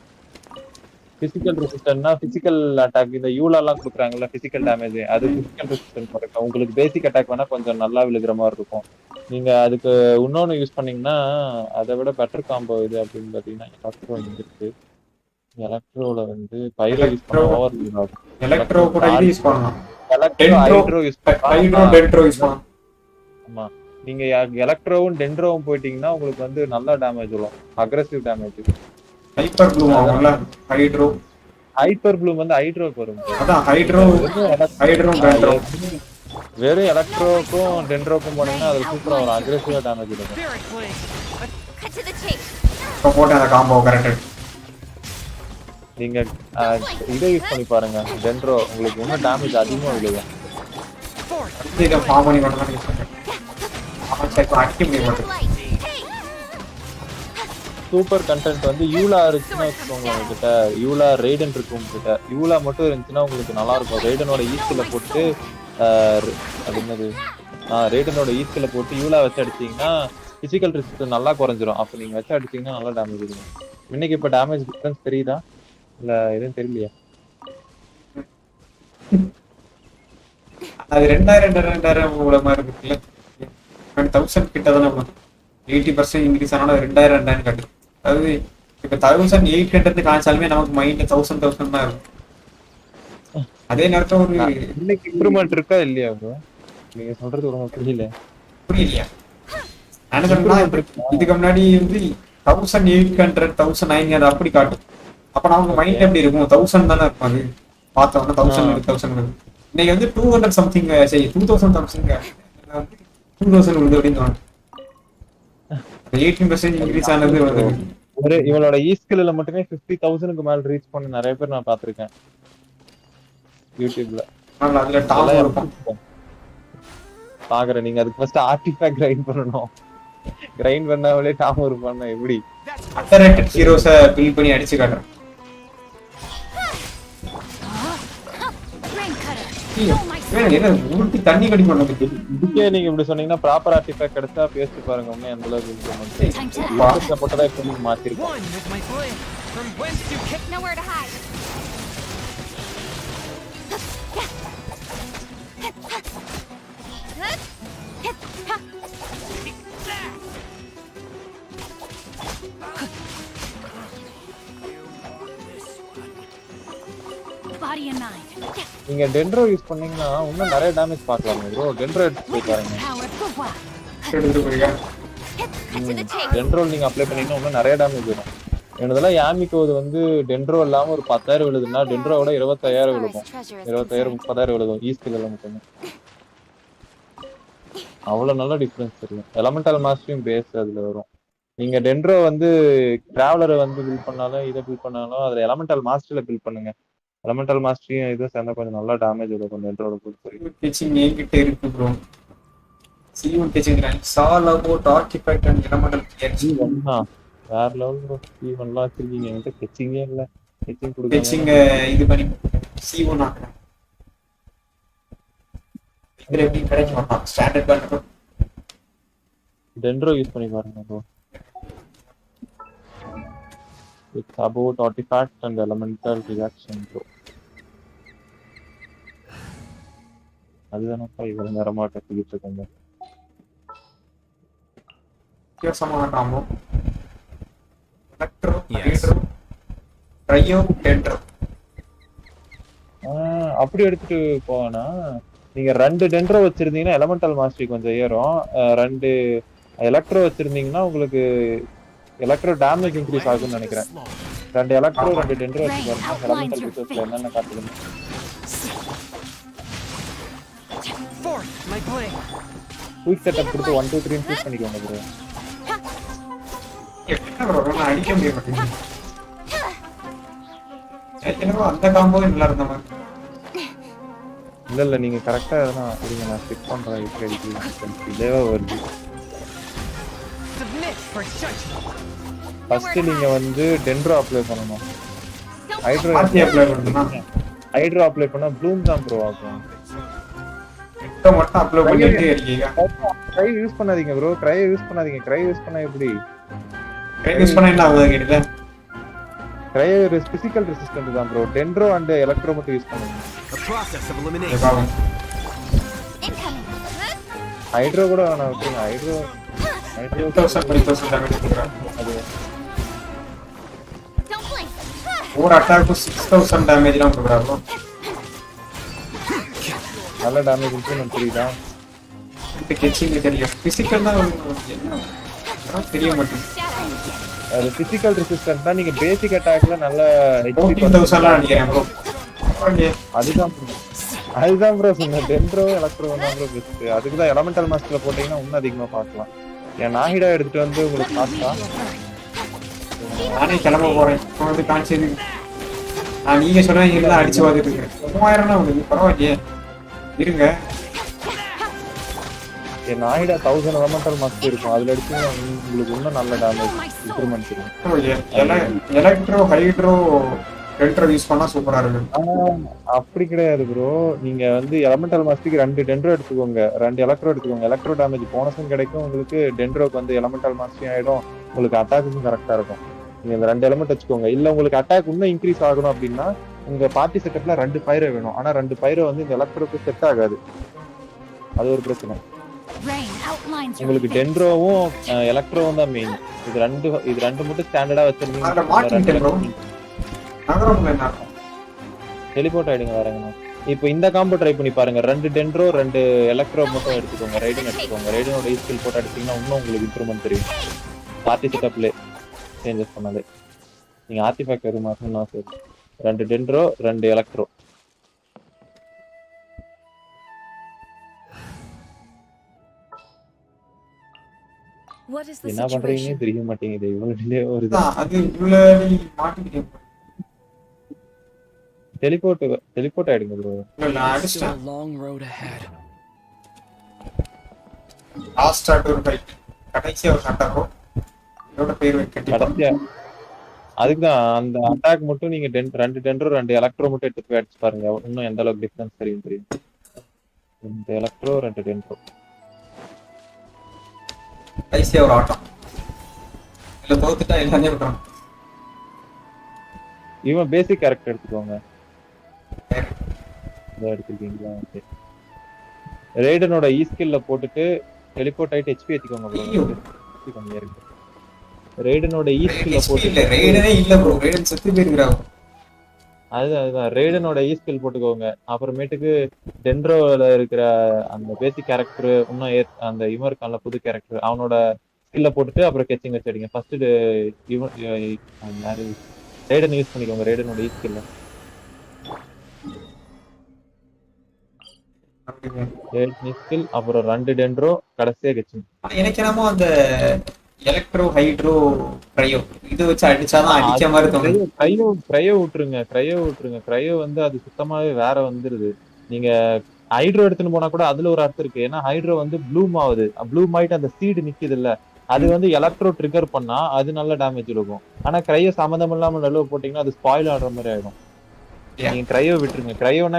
பிசிக்கல் ரெசிஸ்டன்ட்னா பிசிக்கல் அட்டாக் இந்த யூலாலாம் கொடுக்குறாங்கல்ல பிசிக்கல் டேமேஜ், அது பிசிக்கல் ரெசிஸ்டன்ஸ் குறைக்கும். உங்களுக்கு பேசிக் அட்டாக் வேணா கொஞ்சம் நல்லா விழுகிற மாதிரி இருக்கும். நீங்க அதுக்கு இன்னொன்னு யூஸ் பண்ணீங்கன்னா அதை விட பெட்டர் காம்போ இது அப்படின்னு பாத்தீங்கன்னா எலக்ட்ரோ இருக்கு. எலக்ட்ரோல வந்து பைரோ யூஸ் பண்ண ஓவர் யூஸ் ஆகும். எலக்ட்ரோ கூட இது யூஸ் பண்ணலாம். Electro hydro use hydro dendro use பண்ணலாம். ஆமா, நீங்க எலக்ட்ரோவும் டென்ட்ரோவும் போயிட்டீங்கன்னா உங்களுக்கு வந்து நல்ல டேமேஜ் வரும், அக்ரெசிவ் டேமேஜ். ஹைப்பர் ப்ளூ ஆகும்ல ஹைட்ரோ. ஹைப்பர் ப்ளூ வந்து ஹைட்ரோக்கு வரும். அதான் ஹைட்ரோ டென்ட்ரோ. வெறும் எலக்ட்ரோக்கும் டென்ட்ரோக்கும் போனீங்கன்னா அது சூப்பரா வரும், அக்ரெசிவா டேமேஜ் இருக்கும். போட்டு அந்த காம்போ கரெக்ட். நீங்க இதை யூஸ் பண்ணி பாருங்க டென்ட்ரோ, உங்களுக்கு இன்னும் டேமேஜ் அதிகமா விழுகும். இதை ஃபார்ம் பண்ணி பண்ணலாம் யூஸ் பண்றேன். அடிக்க முடிய மாட்டேன். சூப்பர் கண்டென்ட் வந்து யூலா இருக்குன்னு வச்சுக்கோங்க. உங்ககிட்ட யூலா ரெய்டன் இருக்கு, உங்ககிட்ட யூலா மட்டும் இருந்துச்சுன்னா உங்களுக்கு நல்லா இருக்கும். ரெய்டனோட ஈஸ்ட்ல போட்டு அது என்னது ரெய்டனோட ஈஸ்ட்ல போட்டு யூலா வச்சு அடிச்சீங்கன்னா பிசிக்கல் ரெசிஸ்டன்ஸ் நல்லா குறைஞ்சிரும். அப்ப நீங்க வச்சு அடிச்சீங்கன்னா நல்லா டேமேஜ் இருக்கும். இன்னைக்கு இப்ப டேமேஜ் டிஃபரன்ஸ் தெரியுதா இல்ல எதுவும் தெரியலையா? அது 2000 உள்ள மாதிரி இருக்குல்ல, 1000 கிட்ட தானே 80% இன்க்ரீஸ் ஆனாலும் 2000 காட்டு. அதாவது இப்ப 1800 காமிச்சாலுமே நமக்கு மைண்ட்ல 1000 தான் இருக்கும். அதே நேரத்துல ஒரு இன்னைக்கு இம்ப்ரூவ்மெண்ட் இருக்கா இல்லையா ப்ரோ? நீங்க சொல்றது உங்களுக்கு புரியலையா? என்ன சொன்னா இதுக்கு முன்னாடி வந்து 1800 1900 அப்படி காட்டும். அப்ப நமக்கு மைண்ட் எப்படி இருக்கும்? 1000 தானே இருக்கும். அது பார்த்தோம்னா 1000 இன்னைக்கு வந்து 200 சம்திங் சரி 2000 சம்திங் 2000 விழுது அப்படின்னு தோணும். 18% இன்க்ரீஸ் ஆனது வந்து ஒரு இவளோட ஈஸ்கில்ல மட்டுமே 50,000க்கு மேல ரீச் பண்ண நிறைய பேர் நான் பாத்திருக்கேன் யூடியூப்ல. அதுல டாப் இருக்கும் பாக்குறேன். நீங்க அதுக்கு ஃபர்ஸ்ட் ஆர்டிஃபேக்ட் கிரைண்ட் பண்ணனும். கிரைண்ட் பண்ணாமலே டாப் இருப்பான்னா எப்படி? அண்டர்ரேட்டட் ஹீரோஸை பில் பண்ணி அடிச்சு காட்டுறேன். தண்ணி கடி பண்ணது இதுக்கே நீங்க இப்படி சொன்னீங்கன்னா ப்ராப்பர் ஆர்டிஃபேக்ட் கிடைச்சா பேசி பாருங்க. உண்மை எந்த அளவுக்கு இம்ப்ரூவ்மென்ட் போட்டதா இப்ப மாத்திருக்கோம். Body and mind. நீங்க டென்ட்ரோ யூஸ் பண்ணீங்கன்னா இன்னும் நிறைய டேமேஜ் பார்க்கலாம் ப்ரோ. டென்ட்ரோ எடுத்து போய் பாருங்க. டென்ட்ரோ நீங்க அப்ளை பண்ணீங்கன்னா இன்னும் நிறைய டேமேஜ் வரும். என்னதெல்லாம் யாமிக்கோது வந்து டென்ட்ரோ இல்லாம ஒரு 10,000 விழுதுன்னா டென்ட்ரோவோட 25,000 விழுகும். 25,000 30,000 விழுகும் ஈஸ்கில் எல்லாம் மட்டுமே. அவ்வளவு நல்ல டிஃபரன்ஸ் தெரியும். எலமெண்டல் மாஸ்டரியும் பேஸ் அதுல வரும். நீங்க டென்ட்ரோ வந்து டிராவலரை வந்து பில்ட் பண்ணாலும் இதை பில்ட் பண்ணாலும் அதுல எலமெண்டல் மாஸ்டர்ல பில்ட் பண்ணுங்க. எலமெண்டல் மாஸ்டரியும் இதுவும் சேர்ந்தா கொஞ்சம் நல்லா டேமேஜ் வரும் டென்ட்ரோட பொறுத்து. டீச்சிங் என்கிட்ட இருக்கு ப்ரோ. சீவன் teaching it's all about artifact and elemental creation. வேற லெவல் ப்ரோ. சீவன்லாம் வச்சிருக்கீங்க. என்கிட்ட டீச்சிங்கே இல்ல. டீச்சிங் கொடுங்க. டீச்சிங் இது பண்ணி சீவன் ஆக்குறேன். இதுல எப்படி கிடைக்குமா? ஸ்டாண்டர்ட் பண்றோம். டென்ட்ரோ யூஸ் பண்ணி பாருங்க bro. It's about artifacts and elemental reaction bro. அதுதானப்பா இவ்வளவு நேரமா கத்திக்கிட்டு இருக்காங்க. வித்தியாசமான combo. Electro hydro cryo dendro. அப்படி எடுத்துட்டு போனா நீங்க 2 டென்ட்ரோ வச்சிருந்தீங்கன்னா எலமெண்டல் மாஸ்டரி கொஞ்சம் ஏறும். 2 எலக்ட்ரோ வச்சிருந்தீங்கன்னா உங்களுக்கு எலக்ட்ரோ டேமேஜ் இன்க்ரீஸ் ஆகும்னு நினைக்கிறேன். 2 எலக்ட்ரோ 2 டென்ட்ரோ வச்சுக்கோங்க. எலமெண்டல் ரிசோர்ஸ்ல என்னென்ன காட்டுங்க. குயிக் செட்டப் கொடுத்து 1 2 3 சூஸ் பண்ணிக்கோங்க ப்ரோ. அடிக்க முடிய மாட்டேங்குது. அந்த காம்போ நல்லா இருந்த மாதிரி. இல்ல நீங்க கரெக்டா தான் இருங்க. நான் செக் பண்றேன். இப்படி அடிக்கலாம். இதேவா வருது. ஃபர்ஸ்ட் நீங்க வந்து டென்ட்ரோ அப்ளை பண்ணனும். ஹைட்ரோ அப்ளை பண்ணனும். ஹைட்ரோ அப்ளை பண்ணா ப்ளூம் தான் ப்ரோ ஆகும். இப்போ மட்டும் அப்ளை பண்ணிட்டே இருக்கீங்க. க்ரை யூஸ் பண்ணாதீங்க ப்ரோ, க்ரை யூஸ் பண்ணாதீங்க. க்ரை யூஸ் பண்ணா எப்படி? க்ரை யூஸ் பண்ணா என்ன ஆகுது கேட்டீங்க? க்ரை ஒரு பிசிக்கல் ரெசிஸ்டன்ட் தான் ப்ரோ. டென்ட்ரோ அண்ட் எலக்ட்ரோ மட்டும் யூஸ் பண்ணுங்க. ஹைட்ரோ கூட வேணாம் விட்டுருங்க. ஹைட்ரோ 1000 டேமேஜ் கொடுக்குறான். அது ஒரு அட்டாக்கு 6000 டேமேஜ்லாம் கொடுக்குறாங்க. நல்ல டேமேஜ் இம்ப்ரூவ்மென்ட் தெரியுதா? இப்போ கெச்சிங் தெரியும். பிசிக்கல் தான் தெரிய மாட்டேங்குது. அது பிசிக்கல் ரெசிஸ்டன்ட் தான். நீங்க பேசிக் அட்டாக்ல நல்ல 14000 லாம் அடிக்கிறேன் ப்ரோ. அதுதான் ப்ரோ சொன்னேன். டென்ட்ரோ எலக்ட்ரோ தான் ப்ரோ பெஸ்ட். அதுக்கு தான் எலமெண்டல் மாஸ்டர்ல போட்டீங்கன்னா இன்னும் அதிகமா பார்க்கலாம். என் நாஹிடா எடுத்துட்டு வந்து உங்களுக்கு காஸ்டா? நானே கிளம்ப போறேன். இப்போ வந்து கான்சியது நான் நீங்க சொன்னீங்க எல்லாம் அடிச்சு பார்த்துட்டு இருக்கேன். 3000 உங்களுக்கு பரவாயில்லையே. இருங்க. என் நாஹிடா 1000 எலமெண்டல் மாஸ்டர் இருக்கும். அதுல அடிச்சீங்கன்னா உங்களுக்கு இன்னும் நல்ல டேமேஜ் இம்ப்ரூவ்மென்ட் இருக்கும். எலக்ட்ரோ ஹைட்ரோ டென்ட்ரோ யூஸ் பண்ணா சூப்பரா இருக்கும். அப்படி கிடையாது ப்ரோ. நீங்க வந்து எலமெண்டல் மாஸ்டருக்கு 2 டென்ட்ரோ எடுத்துக்கோங்க, 2 எலக்ட்ரோ எடுத்துக்கோங்க. எலக்ட்ரோ டேமேஜ் போனஸும் கிடைக்கும் உங்களுக்கு. டென்ட்ரோக்கு வந்து எலமெண்டல் மாஸ்டர் ஆயிடும். உங்களுக்கு அட்டாக்கும் கரெக்டா இருக்கும். நீங்க இந்த 2 எலமெண்ட் வச்சுக்கோங்க. இல்ல உங்களுக்கு அட்டாக் இன்னும் இன்க்ரீஸ் ஆகணும் அப்படின்னா உங்க பார்ட்டி செட்டப்ல 2 பைரோ வேணும். ஆனா 2 பைரோ வந்து இந்த எலக்ட்ரோக்கு செட் ஆகாது. அது ஒரு பிரச்சனை. உங்களுக்கு டென்ட்ரோவும் எலக்ட்ரோவும் தான் மெயின். இது ரெண்டு மட்டும் ஸ்டாண்டர்டா வச்சிருந்தீங்க. டெலிபோர்ட் ஆயிடுங்க வேறங்கண்ணா. இப்போ இந்த காம்போ ட்ரை பண்ணி பாருங்க. 2 டென்ட்ரோ 2 எலக்ட்ரோ மட்டும் எடுத்துக்கோங்க. ரைடிங் எடுத்துக்கோங்க. ரைடினோட ஸ்கில் போட்டு அடிச்சீங்கன்னா இன்னும் உங்களுக்கு இம்ப்ரூவ்மெண்ட் தெரியும். பார்ட்டி செட்டப்ல சேஞ்சஸ் பண்ணது. நீங்க ஆர்டிஃபேக்ட் எது மாத்தணும்னா சரி. 2 டென்ட்ரோ 2 எலக்ட்ரோ. என்ன பண்றீங்கன்னே தெரிய மாட்டேங்குது. இவ்வளவு டிலே வருது. அது இவ்வளவு மாட்டிக்கிட்டே டெலிபோர்ட் ஆயிடுங்க ப்ரோ. லாஸ்ட் ஸ்டார்ட் ஒரு ஃபைட். கடைசியா ஒரு சண்டை ப்ரோ. இதோட பேர் கடைசியா அதுக்குதான் அந்த அட்டாக் மட்டும் நீங்க 2 டென்ட்ரோ 2 எலக்ட்ரோ மட்டும் எடுத்து போய் அடிச்சு பாருங்க. இன்னும் எந்த அளவுக்கு டிஃபரன்ஸ் தெரியும். 2 எலக்ட்ரோ 2 டென்ட்ரோ. கடைசியா ஒரு ஆட்டம். இல்ல தோத்துட்டா எல்லாமே விட்டுறோம். இவன் பேசிக் கேரக்டர் எடுத்துக்கோங்க. எடுத்துக்கீங்களா? ரெய்டனோட ஸ்கில்ல போட்டுட்டு டெலிபோர்ட் ஆயிட்டு ஹெச்பி ஏத்திக்கோங்க ப்ரோ. ரெய்டனோட ஸ்கில்ல போட்டு ரெய்டனே இல்ல ப்ரோ. ரெய்டன் செத்து போயிருக்கான். அதுதான் ரெய்டனோட ஸ்கில் போட்டுக்கோங்க. அப்புறமேட்டுக்கு டென்ட்ரோல இருக்கிற அந்த பேசிக் கேரக்டர் இன்னும் அந்த இவருக்கான புது கேரக்டர் அவனோட ஸ்கில்ல போட்டுட்டு அப்புறம் கெச்சிங் வச்சிடுங்க. ஃபர்ஸ்ட் ரெய்டன் யூஸ் பண்ணிக்கோங்க. ரெய்டனோட ஸ்கில்ல ஸ்கில் அப்புறம் 2 டென்ட்ரோ கடைசியா கெச்சிங். எனக்கு என்னமோ அந்த எலக்ட்ரோ ஹைட்ரோ க்ரையோ இது வச்சு அடிச்சாதான் அடிச்ச மாதிரி தோணுது. க்ரையோ விட்டுருங்க. க்ரையோ வந்து அது சுத்தமாவே வேற வந்துருது. நீங்க ஹைட்ரோ எடுத்துன்னு போனா கூட அதுல ஒரு அர்த்தம் இருக்கு. ஏன்னா ஹைட்ரோ வந்து ப்ளூம் ஆகுது. ப்ளூம் ஆயிட்டு அந்த சீடு நிக்குது இல்ல, அது வந்து எலக்ட்ரோ ட்ரிகர் பண்ணா அது நல்ல டேமேஜ் இருக்கும். ஆனா க்ரையோ சம்மந்தம் இல்லாம நடுவு போட்டீங்கன்னா அது ஸ்பாயில் ஆடுற மாதிரி ஆயிடும். நீங்க க்ரையோ விட்டுருங்க.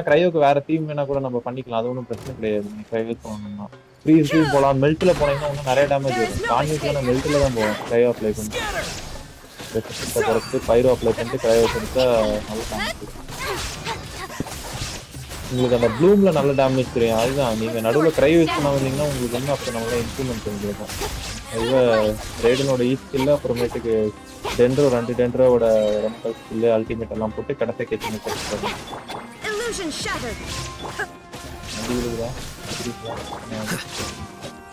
க்ரையோக்கு வேற தீம் வேணா கூட நம்ம பண்ணிக்கலாம். அது ஒன்றும் பிரச்சனை கிடையாது. நீங்க க்ரையோ போகணும்னா ஃப்ரீஸ் போகலாம். மெல்ட்ல போனீங்கன்னா இன்னும் நிறைய டேமேஜ் வரும். கான்வென்ட்ல மெல்ட்ல தான் போகும். க்ரையோ அப்ளை பண்ணிட்டு ரெசிஸ்டன்ஸை குறைச்சிட்டு பைரோ அப்ளை பண்ணிட்டு க்ரையோ பண்ணிட்டா நல்ல டேமேஜ் வரும். உங்களுக்கு அந்த ப்ளூம்ல நல்ல டேமேஜ் தெரியும். அதுதான் நீங்க நடுவில் க்ரையோ யூஸ் பண்ண வந்தீங்கன்னா உங்களுக்கு இன்னும் அப்போ நல்லா இம்ப்ரூவ்மெண்ட் தெரிஞ்சிருக்கும். அதுவே ரெய்டனோட ஸ்கில் அப்புறமேட்டுக்கு டென்ட்ரோ 2 டென்ட்ரோவோட ரெண்டல் ஸ்கில் அல்டிமேட் எல்லாம் போட்டு கடைசி கெச்சிங் வச்சிருக்காங்க.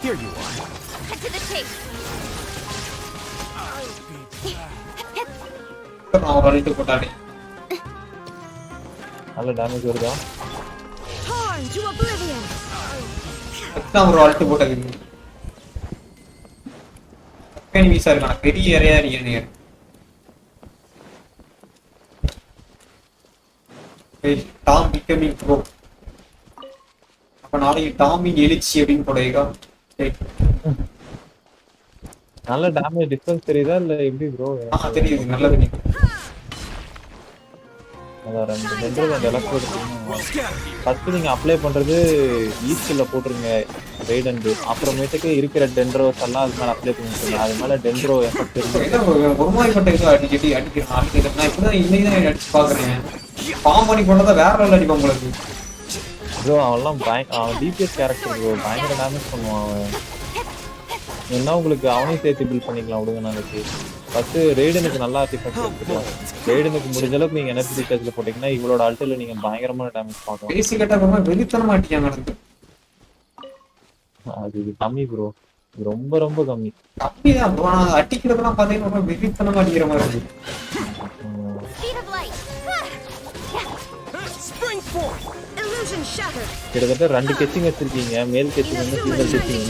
Here you are. Cut to the chase. நல்ல டேமேஜ் வருதா? Torn to oblivion. ஒரு ஆல்ட் போட்டது. எனிமீஸா இருக்கான பெரிய ஏரியா நீங்க. Tom becoming bro. அப்ப நாளைக்கு டாமின் எழுச்சி அப்படின்னு போடுவீங்க. நல்ல டேமேஜ் டிஃபரன்ஸ் தெரியுதா இல்ல எப்படி ப்ரோ? தெரியுது. நல்லது. அதான் ரெண்டு டென்ட்ரோ அந்த எலக்ட்ரோ எடுத்தீங்கன்னா ஃபர்ஸ்ட் நீங்க அப்ளை பண்றது ஈஸ்ட்ல போட்டுருங்க ரைடன்டு. அப்புறமேட்டுக்கு இருக்கிற டென்ட்ரோஸ் எல்லாம் அது மேல அப்ளை பண்ணிருக்கீங்க. அது மேல டென்ட்ரோ எஃபெக்ட் இருக்கு. ஒரு மாதிரி பட்ட இது அடிக்கடி அடிக்கிறேன். நான் இப்பதான் இன்னைக்கு தான் அடிச்சு பாக்குறேன். ஃபார்ம் பண்ணி கொண்டதா வேற லெவல் அடிப்பான் உங்களுக்கு. ப்ரோ அவன்லாம் அவன் டிபிஎஸ் கேரக்டர் ப்ரோ, பயங்கர டேமேஜ் பண்ணுவான் அவன். என்ன உங்களுக்கு அவனையும் சேர்த்து பில்ட் பண்ணிக்கலாம் விடுங்க. நாளைக்கு ஃபர்ஸ்ட் ரெய்டனுக்கு நல்லா ஆர்டிஃபேக்ட் எடுத்துக்கலாம். ரெய்டனுக்கு முடிஞ்ச அளவுக்கு நீங்க எனர்ஜி ரீசார்ஜ்ல போட்டீங்கன்னா இவளோட அல்ட்டில நீங்க பயங்கரமான டேமேஜ் பார்க்கலாம். பேசி கேட்டா வெளித்தனமா அடிக்காங்க நடந்து. அது கம்மி ப்ரோ, ரொம்ப ரொம்ப கம்மி. அப்படிதான் ப்ரோ, நான் அடிக்கிறதெல்லாம் பாத்தீங்கன்னா வெளித்தனமா அடிக்கிற மாதிரி இருக்கு. கிட்டத்தட்ட 2 கெச்சிங் வச்சிருக்கீங்க. மேல் கெச்சிங் வந்து ஃபீமேல் கெச்சிங்.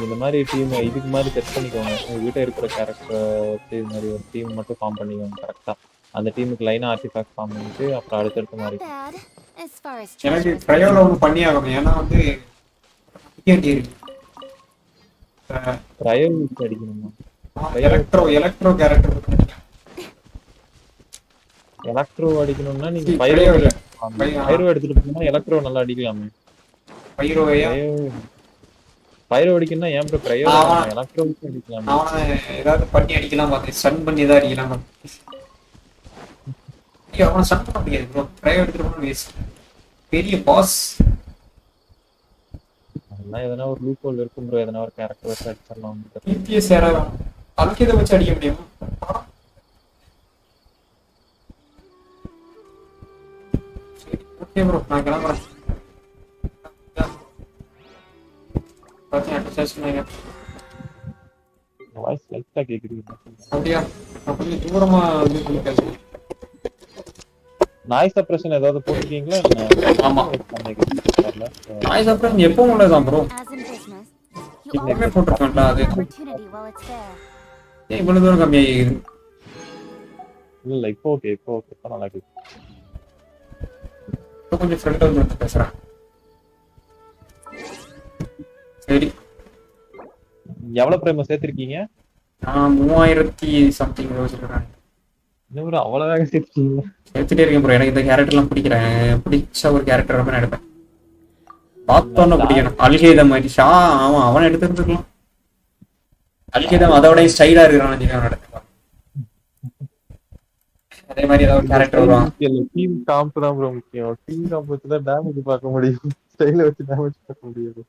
இந்த மாதிரி டீம் இதுக்கு மாதிரி செட் பண்ணிக்கோங்க. உங்ககிட்ட இருக்கிற கேரக்டர் வச்சு இது மாதிரி ஒரு டீம் மட்டும் ஃபார்ம் பண்ணிக்கோங்க கரெக்டா. அந்த டீமுக்கு லைனா ஆர்டிஃபேக்ட் ஃபார்ம் பண்ணிட்டு அப்புறம் அடுத்தடுத்த மாதிரி. எனக்கு ட்ரையல் ஒன்று பண்ணி ஆகணும். ஏன்னா வந்து ட்ரையல் அடிக்கணுமா? எலக்ட்ரோ கேரக்டர் எலக்ட்ரோ அடிக்கணும்னா நீங்க பைரோ எடுத்துட்டு போனா எலக்ட்ரோ நல்லா அடிக்கலாமே. பைரோ அடிக்கணும்னா ஏன் ப்ரோ ப்ரையோ எலக்ட்ரோ அடிக்கலாம். அவனை ஏதாவது பண்ணி அடிக்கலாம் பார்த்தேன். ஸ்டன் பண்ணி தான் அடிக்கலாம். அவனை ஸ்டன் பண்ண முடியாது ப்ரோ. ப்ரையோ எடுத்துட்டு போனா வேஸ்ட். பெரிய பாஸ் அதெல்லாம் எதனா ஒரு லூப் ஹோல் இருக்கும் ப்ரோ. எதனா ஒரு கேரக்டர் வச்சு அடிச்சிடலாம். டிபிஎஸ் யாராவது அல்கேத வச்சு அடிக்க முடியுமா? ஓகே ப்ரோ, நான் கிளம்புறேன். வாய்ஸ் லைட்டா கேக்குது. அப்படியா? அப்படியே தூரமா வந்து குளிக்காது. நாய்ஸ் சப்ரஷன் ஏதாவது போட்டுருக்கீங்களா? ஆமா, நாய்ஸ் சப்ரஷன் எப்பவும் உள்ளதான் ப்ரோ. எப்பவுமே போட்டிருக்கேன்டா. அது ஏன் இவ்வளவு தூரம் கம்மியாகிது? இல்ல இப்போ ஓகே, இப்போ ஓகே, இப்போ நல்லா கேக்குது. இப்போ கொஞ்சம் ஃப்ரெண்ட் வந்து பேசுறேன். சரி, எவ்வளவு பிரேம சேர்த்திருக்கீங்க? நான் 3000 சம்திங் யோசிக்கிறேன். என்ன ப்ரோ அவ்வளவு சேர்த்துட்டீங்க? சேர்த்துட்டே இருக்கேன் ப்ரோ. எனக்கு இந்த கேரக்டர்லாம் பிடிக்கிறேன். பிடிச்ச ஒரு கேரக்டர் ரொம்ப நான் எடுப்பேன். பார்த்தோன்னு பிடிக்கணும். அல்கேதம் மாதிரி ஆமா, அவனை எடுத்துருக்கலாம். அல்கேதம் அதோட ஸ்டைலா இருக்கிறான். எடுத்துக்கலாம். அதே மாதிரி ஏதாவது கேரக்டர் வருவான். டீம் காம்ப் தான் ப்ரோ முக்கியம். டீம் காம்ப் வச்சு தான் டேமேஜ் பார்க்க முடியும். ஸ்டைல வச்சு டேமேஜ் பார்க்க முடியாது.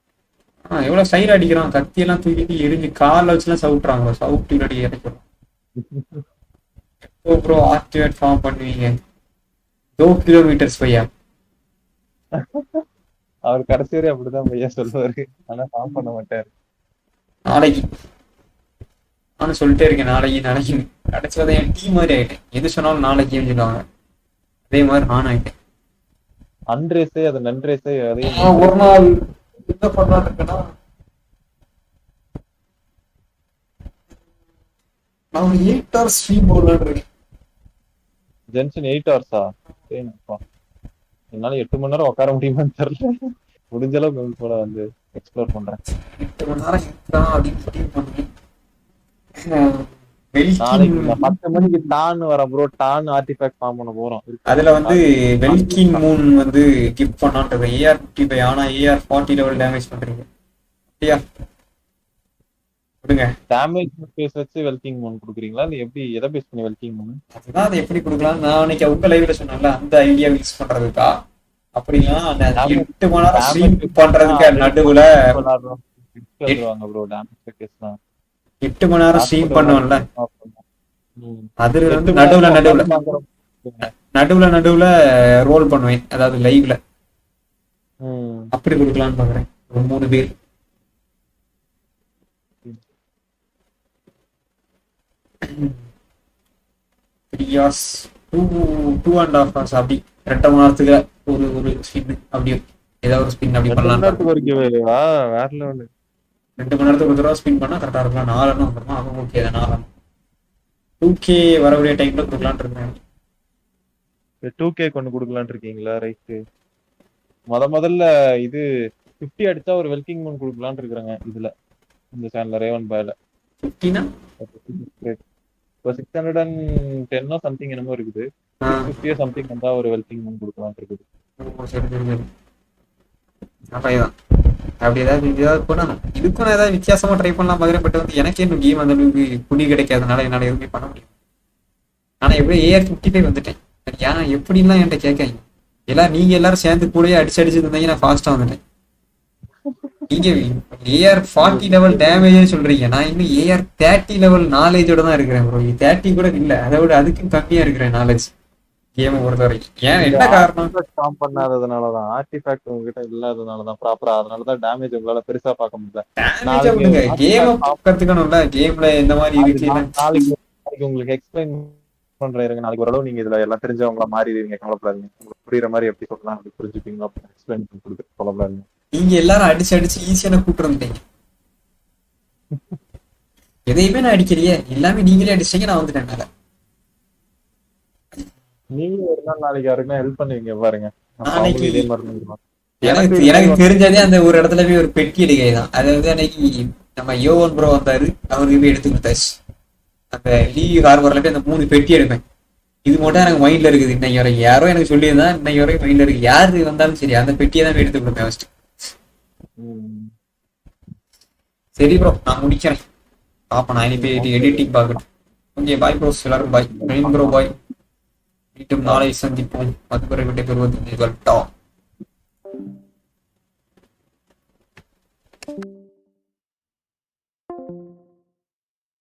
எவ்வளவு ஸ்டைல் அடிக்கிறான். கத்தியெல்லாம் தூக்கி எரிஞ்சு காலில் வச்சுலாம் சவுட்டுறாங்க. சவுட்டு அடி இறக்கிறோம். எப்போ ப்ரோ ஆக்டிவேட் ஃபார்ம் பண்ணுவீங்க? 2 கிலோமீட்டர்ஸ் பையா. அவர் கடைசி வரை அப்படிதான் பையா சொல்லுவாரு. ஆனா ஃபார்ம் பண்ண மாட்டாரு. நாளைக்கு நானும் சொல்லிட்டே இருக்கேன். நாளைக்கு கடைசியாக என் டீம் மாதிரி ஆயிட்டேன். எது சொன்னாலும் நாளைக்கு சொல்லுவாங்க. அதே மாதிரி நான் ஆயிட்டேன். அன்ரேஸே அது நன்ரேஸே அதையும் ஒரு நாள் என்ன பண்ணலான்னு இருக்கேன்னா, நான் ஒரு 8 hours ஸ்ட்ரீம் போடலான்னு இருக்கேன். ஜென்ஷன் 8 hours சரிப்பா. என்னால 8 மணி நேரம் உட்கார முடியுமான்னு தெரியல. முடிஞ்ச அளவுக்கு கூட வந்து எக்ஸ்ப்ளோர் பண்றேன். 8 மணி நேரம் இருக்கா அப்படின்னு சொல்லி பண்ணுறேன். நாளைக்கு 10 மணிக்கு டான் வர ப்ரோ. டான் ஆர்டிஃபேக்ட் ஃபார்ம் பண்ண போறோம். அதுல வந்து வெல்கிங் மூன் வந்து கிஃப்ட் பண்ணான்றது AR55. ஆனா AR40 லெவல் டேமேஜ் பண்றீங்க. சரியா? கொடுங்க. டேமேஜ் பேஸ் வச்சு வெல்கிங் மூன் கொடுக்குறீங்களா? இல்ல எப்படி எதை பேஸ் பண்ணி வெல்கிங் மூன்? அதுதான் அதை எப்படி கொடுக்கலாம். நான் அன்னைக்கு உங்க லைவ்ல சொன்னேன்ல, அந்த ஐடியா யூஸ் பண்றதுக்கா? அப்படின்னா 8 மணி நேரம் ஸ்ட்ரீம் பண்றதுக்கு நடுவுல சொல்லுவாங்க ப்ரோ. டேமேஜ் பேஸ்னா 8 மணி நேரம் ஸ்ட்ரீம் பண்ணுவோம்ல, அதுல வந்து நடுவுல ரோல் பண்ணுவேன். அதாவது லைவ்ல அப்படி கொடுக்கலாம்னு பாக்குறேன். ஒரு 3 பேர். டூ அண்ட் ஹாஃப் ஹவர்ஸ் அப்படி 2 மணி நேரத்துக்கு ஒரு ஸ்பின் அப்படியே ஏதாவது ஒரு ஸ்பின் அப்படி பண்ணலாம். 2 மணி நேரத்துக்கு ஒரு தடவை ஸ்பின் பண்ணா கரெக்டா இருக்கலாம். 4 வந்துருமா? அது ஓகே தான். 4 2K வரக்கூடிய டைம்ல கொடுக்கலாம்னு இருக்கேன். 2K கொண்டு கொடுக்கலான்னு இருக்கீங்களா? ரைட்டு. முதல்ல இது 50 அடிச்சா ஒரு வெல்கிங் மூன் கொடுக்கலான்னு இருக்கிறாங்க இதுல, இந்த சேனல்ல ரேவன் பாய்ல. 50னா இப்போ 610 சம்திங் என்னமோ இருக்குது. 50 சம்திங் வந்தா ஒரு வெல்கிங் மூன் கொடுக்கலான்னு இருக்குது. சரி சரி சரி. அப்பதான் அப்படி ஏதாவது பண்ணணும். இதுக்கும் நான் ஏதாவது வித்தியாசமா ட்ரை பண்ணலாம் பார்க்குறேன். பட் வந்து எனக்கே இன்னும் கேம் அந்த அளவுக்கு புடி கிடைக்காதனால என்னால எதுவுமே பண்ண முடியும். ஆனா எப்படியும் AR55 வந்துட்டேன். ஏன் எப்படின்லாம் என்கிட்ட கேட்காங்க. எல்லாம் நீங்க எல்லாரும் சேர்ந்து கூடயே அடிச்சு இருந்தீங்க, நான் ஃபாஸ்டா வந்துட்டேன். நீங்க AR40 லெவல் டேமேஜ் சொல்றீங்க, நான் இன்னும் AR30 லெவல் நாலேஜோட தான் இருக்கிறேன் ப்ரோ. 30 கூட இல்ல, அதை விட அதுக்கும் கம்மியா இருக்கிறேன் நாலேஜ் கேமை பொறுத்த வரைக்கும். ஏன் என்ன காரணம்? ஸ்டாம் பண்ணாததுனாலதான், ஆர்டிஃபேக்ட் உங்ககிட்ட இல்லாததுனாலதான் ப்ராப்பரா, அதனாலதான் டேமேஜ் உங்களால பெருசா பார்க்க முடியல. கேமை கத்துக்கணும்ல, கேம்ல எந்த மாதிரி இருக்கு. நாளைக்கு உங்களுக்கு எக்ஸ்பிளைன் பண்றேன் இருங்க. நாளைக்கு ஓரளவு நீங்க இதுல எல்லாம் தெரிஞ்சவங்களா மாறிடுவீங்க, கவலைப்படாதீங்க. உங்களுக்கு புரியுற மாதிரி எப்படி சொல்லலாம் அப்படி புரிஞ்சுப்பீங்க, எக்ஸ்பிளைன் பண்ணி கொடுத்து கவலைப்படாதீங்க. நீங்க எல்லாரும் அடிச்சு ஈஸியான கூப்பிட்டு வந்துட்டீங்க. எதையுமே நான் அடிக்கலையே, எல்லாமே நீங்களே அடிச்சீங்க, நான் வந்துட்டேன். நீங்க ஒரு நாள் நாளைக்கு யாருக்குன்னா ஹெல்ப் பண்ணுவீங்க பாருங்க. எனக்கு தெரிஞ்சதே அந்த ஒரு இடத்துல போய் ஒரு பெட்டி எடுக்கைதான். அதாவது அன்னைக்கு நம்ம யோவன் ப்ரோ வந்தாரு, அவருக்கு போய் எடுத்து கொடுத்தாச்சு. அந்த லீவ் ஹார்பர்ல போய் அந்த 3 பெட்டி எடுப்பேன். இது மட்டும் எனக்கு மைண்ட்ல இருக்குது. இன்னைக்கு வரைக்கும் யாரோ எனக்கு சொல்லியிருந்தான், இன்னைக்கு வரைக்கும் மைண்ட்ல இருக்கு. யாரு வந்தாலும் சரி அந்த பெட்டியை தான் எடுத்து கொடுப்பேன் ஃபர்ஸ்ட். சரி ப்ரோ, நான் முடிக்கிறேன். பாப்பா நான் இனி போய் எடிட்டிங் பார்க்கணும். ஓகே பாய் ப்ரோஸ், எல்லாரும் பாய். Bro bye. மீண்டும் நாளை சந்திப்போம். அதுவரை விட்டு பெறுவது